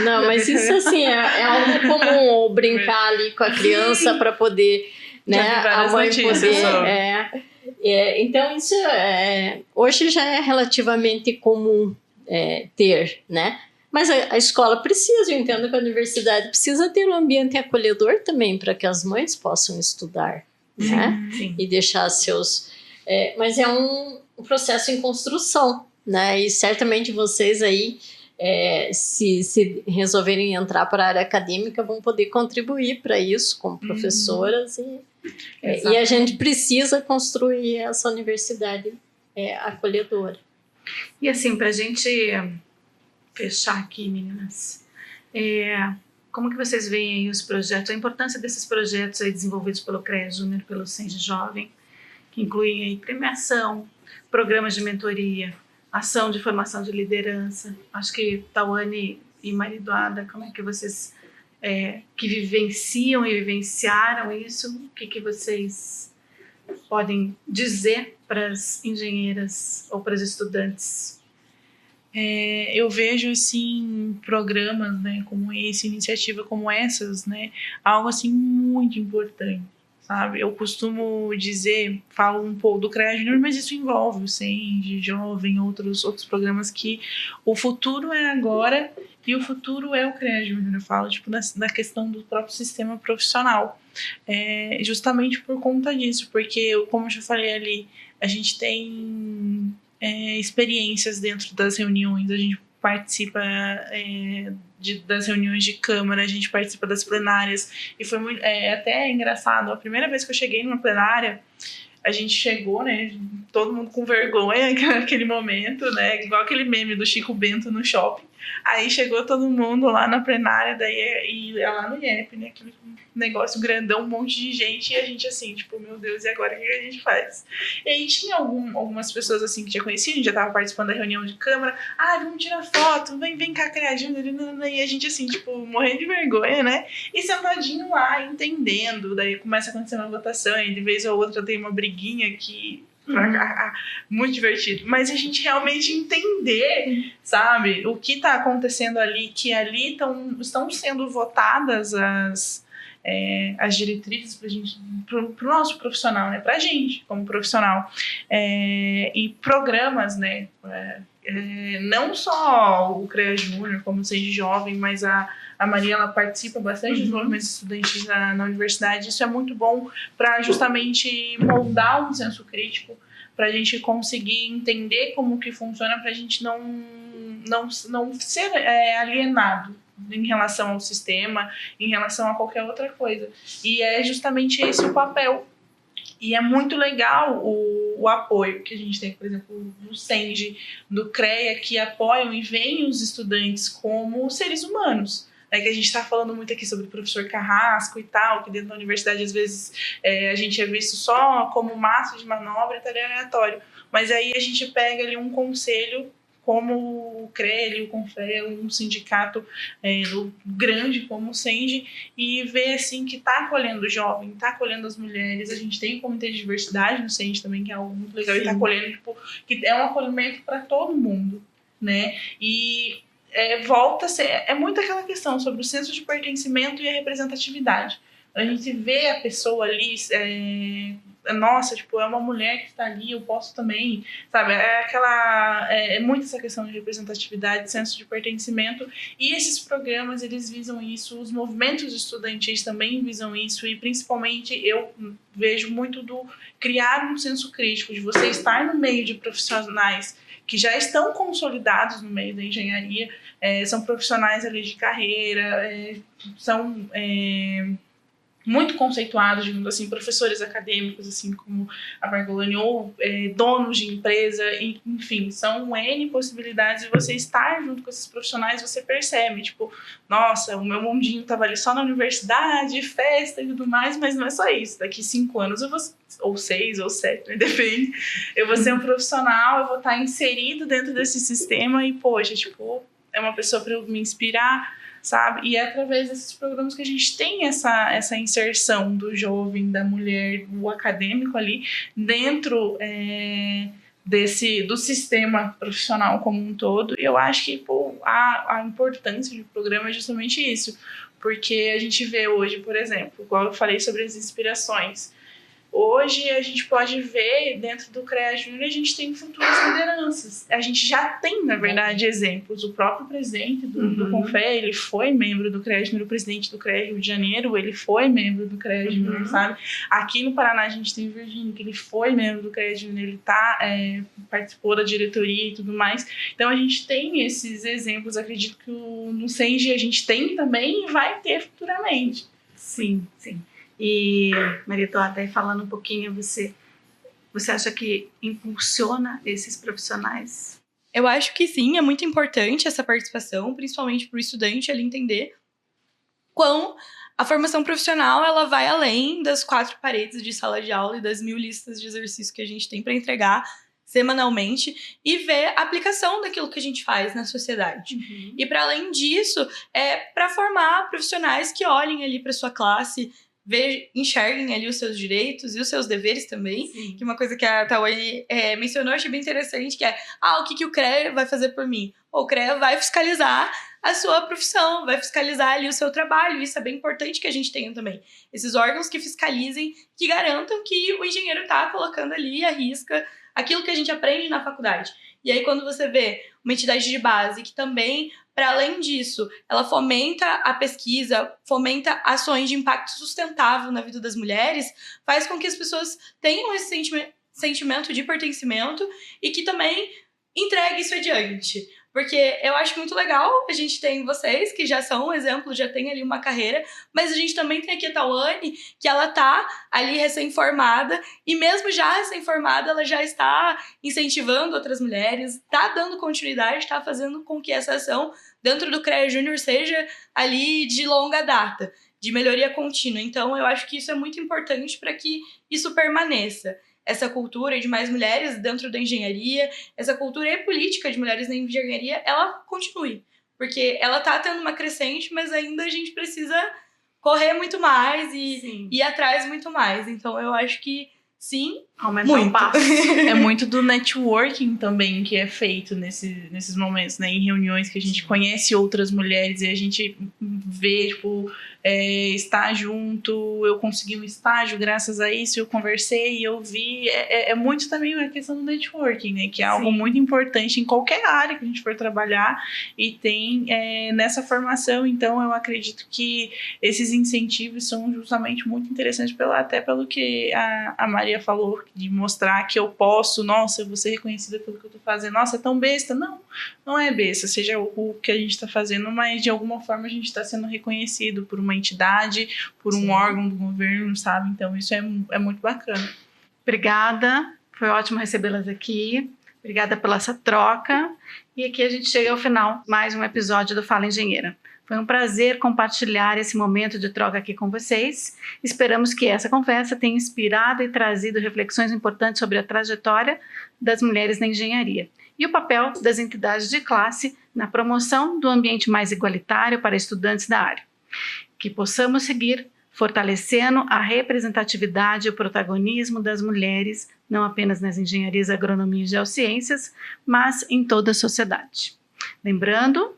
Não, mas isso assim é algo comum, brincar ali com a criança para poder, né, a mãe poder. Então isso hoje já é relativamente comum ter, né? Mas a escola precisa, eu entendo que a universidade precisa ter um ambiente acolhedor também para que as mães possam estudar, né? Sim. E deixar seus. Mas é um processo em construção, né? E certamente vocês aí, se resolverem entrar para a área acadêmica, vão poder contribuir para isso como professoras e a gente precisa construir essa universidade acolhedora. E assim, para a gente fechar aqui, meninas, como que vocês veem aí os projetos, a importância desses projetos aí desenvolvidos pelo CREA Júnior, pelo Senge Jovem, que incluem aí premiação, programas de mentoria, ação de formação de liderança. Acho que Tawane e Maria Eduarda, como é que vocês que vivenciam e vivenciaram isso, o que vocês podem dizer para as engenheiras ou para as estudantes? Eu vejo, assim, programas, né, como esse, iniciativa como essas, né, algo, assim, muito importante, sabe? Eu costumo dizer, falo um pouco do CREA Júnior, mas isso envolve o Senge Jovem, outros programas, que o futuro é agora e o futuro é o CREA Júnior. Eu falo, tipo, na questão do próprio sistema profissional. Justamente por conta disso, porque, como eu já falei ali, a gente tem experiências dentro das reuniões, a gente participa das reuniões de câmara, a gente participa das plenárias, e foi muito, até engraçado, a primeira vez que eu cheguei numa plenária, a gente chegou, né, todo mundo com vergonha naquele momento, né, igual aquele meme do Chico Bento no shopping. Aí chegou todo mundo lá na plenária, e lá no IEP, né, aquele negócio grandão, um monte de gente, e a gente assim, tipo, meu Deus, e agora o que a gente faz? E aí tinha algumas pessoas assim que já conheciam, a gente já tava participando da reunião de câmara, vamos tirar foto, vem cá, CREA Júnior, e a gente assim, tipo, morrendo de vergonha, né, e sentadinho lá, entendendo, daí começa a acontecer uma votação, e de vez ou outra tem uma briguinha que muito divertido, mas a gente realmente entender, sabe, o que está acontecendo ali, que ali estão sendo votadas as diretrizes para o nosso profissional, né, para a gente como profissional, e programas, né, não só o CREA Júnior, como o Senge Jovem, mas a Maria, ela participa bastante dos movimentos estudantis na universidade. Isso é muito bom para justamente moldar um senso crítico, para a gente conseguir entender como que funciona, para a gente não ser alienado em relação ao sistema, em relação a qualquer outra coisa. E é justamente esse o papel. E é muito legal o apoio que a gente tem, por exemplo, do Senge, do CREA, que apoiam e veem os estudantes como seres humanos. Que a gente está falando muito aqui sobre o professor Carrasco e tal, que dentro da universidade, às vezes, a gente é visto só como massa de manobra e tal, aleatório. Mas aí a gente pega ali um conselho, como o CREA, o CONFREA, um sindicato grande como o Senge, e vê assim, que está acolhendo o jovem, está acolhendo as mulheres. A gente tem um comitê de diversidade no Senge também, que é algo muito legal, e está acolhendo, tipo, que é um acolhimento para todo mundo, né? E volta a ser, muito aquela questão sobre o senso de pertencimento e a representatividade. A gente vê a pessoa ali, nossa, tipo, é uma mulher que está ali, eu posso também, sabe? É muito essa questão de representatividade, senso de pertencimento, e esses programas, eles visam isso, os movimentos estudantis também visam isso, e principalmente eu vejo muito do criar um senso crítico, de você estar no meio de profissionais que já estão consolidados no meio da engenharia, são profissionais ali de carreira, são muito conceituados, digamos assim, professores acadêmicos, assim como a Margolani, ou donos de empresa, enfim, são N possibilidades, e você estar junto com esses profissionais, você percebe, tipo, nossa, o meu mundinho estava ali só na universidade, festa e tudo mais, mas não é só isso, daqui 5 anos eu vou, ou 6 ou 7, né, depende, eu vou ser um profissional, eu vou estar inserido dentro desse sistema e, poxa, tipo, é uma pessoa para eu me inspirar, sabe? E é através desses programas que a gente tem essa inserção do jovem, da mulher, do acadêmico ali dentro do sistema profissional como um todo. E eu acho que a importância do programa é justamente isso, porque a gente vê hoje, por exemplo, igual eu falei sobre as inspirações, hoje a gente pode ver dentro do CREA Júnior, a gente tem futuras lideranças. A gente já tem, na verdade, exemplos. O próprio presidente do CONFREA, ele foi membro do CREA Júnior, o presidente do CREA Rio de Janeiro, ele foi membro do CREA Júnior, sabe? Aqui no Paraná a gente tem o Virgínio, que ele foi membro do CREA Júnior, ele participou da diretoria e tudo mais. Então a gente tem esses exemplos, acredito que no Senge a gente tem também e vai ter futuramente. Sim, sim. E, Maria Eduarda, aí falando um pouquinho, você acha que impulsiona esses profissionais? Eu acho que sim, é muito importante essa participação, principalmente para o estudante ele entender quão a formação profissional ela vai além das 4 paredes de sala de aula e das 1000 listas de exercício que a gente tem para entregar semanalmente e ver a aplicação daquilo que a gente faz na sociedade. E para além disso, é para formar profissionais que olhem ali para sua classe, enxerguem ali os seus direitos e os seus deveres também. Sim. Que uma coisa que a Tawane mencionou, eu achei bem interessante, que é, o que o CREA vai fazer por mim? O CREA vai fiscalizar a sua profissão, vai fiscalizar ali o seu trabalho. Isso é bem importante que a gente tenha também. Esses órgãos que fiscalizem, que garantam que o engenheiro está colocando ali à risca aquilo que a gente aprende na faculdade. E aí, quando você vê uma entidade de base que também, para além disso, ela fomenta a pesquisa, fomenta ações de impacto sustentável na vida das mulheres, faz com que as pessoas tenham esse sentimento de pertencimento e que também entregue isso adiante. Porque eu acho muito legal, a gente tem vocês, que já são um exemplo, já tem ali uma carreira, mas a gente também tem aqui a Tawane, que ela tá ali recém-formada, e mesmo já recém-formada, ela já está incentivando outras mulheres, tá dando continuidade, tá fazendo com que essa ação dentro do CREA Júnior seja ali de longa data, de melhoria contínua. Então, eu acho que isso é muito importante para que isso permaneça. Essa cultura de mais mulheres dentro da engenharia, essa cultura e política de mulheres na engenharia, ela continue. Porque ela tá tendo uma crescente, mas ainda a gente precisa correr muito mais e ir atrás muito mais. Então, eu acho que sim, aumentar o passo. É muito do networking também que é feito nesses momentos, né? Em reuniões que a gente conhece outras mulheres e a gente vê, tipo, estar junto. Eu consegui um estágio graças a isso, eu conversei e eu vi. É muito também a questão do networking, né? Que é algo muito importante em qualquer área que a gente for trabalhar e tem nessa formação. Então, eu acredito que esses incentivos são justamente muito interessantes até pelo que a Maria falou, de mostrar que eu posso, nossa, eu vou ser reconhecida pelo que eu tô fazendo, nossa, é tão besta. Não é besta, seja o que a gente tá fazendo, mas de alguma forma a gente tá sendo reconhecido por uma entidade, por um órgão do governo, sabe? Então isso é muito bacana. Obrigada, foi ótimo recebê-las aqui, obrigada pela essa troca, e aqui a gente chega ao final, mais um episódio do Fala Engenheira. Foi um prazer compartilhar esse momento de troca aqui com vocês. Esperamos que essa conversa tenha inspirado e trazido reflexões importantes sobre a trajetória das mulheres na engenharia e o papel das entidades de classe na promoção do ambiente mais igualitário para estudantes da área. Que possamos seguir fortalecendo a representatividade e o protagonismo das mulheres, não apenas nas engenharias, agronomia e geociências, mas em toda a sociedade. Lembrando,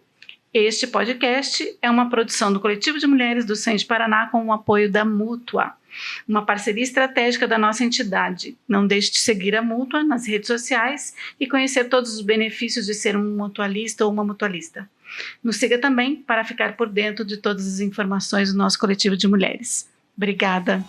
este podcast é uma produção do Coletivo de Mulheres do CEND Paraná com o apoio da Mútua, uma parceria estratégica da nossa entidade. Não deixe de seguir a Mútua nas redes sociais e conhecer todos os benefícios de ser um mutualista ou uma mutualista. Nos siga também para ficar por dentro de todas as informações do nosso Coletivo de Mulheres. Obrigada!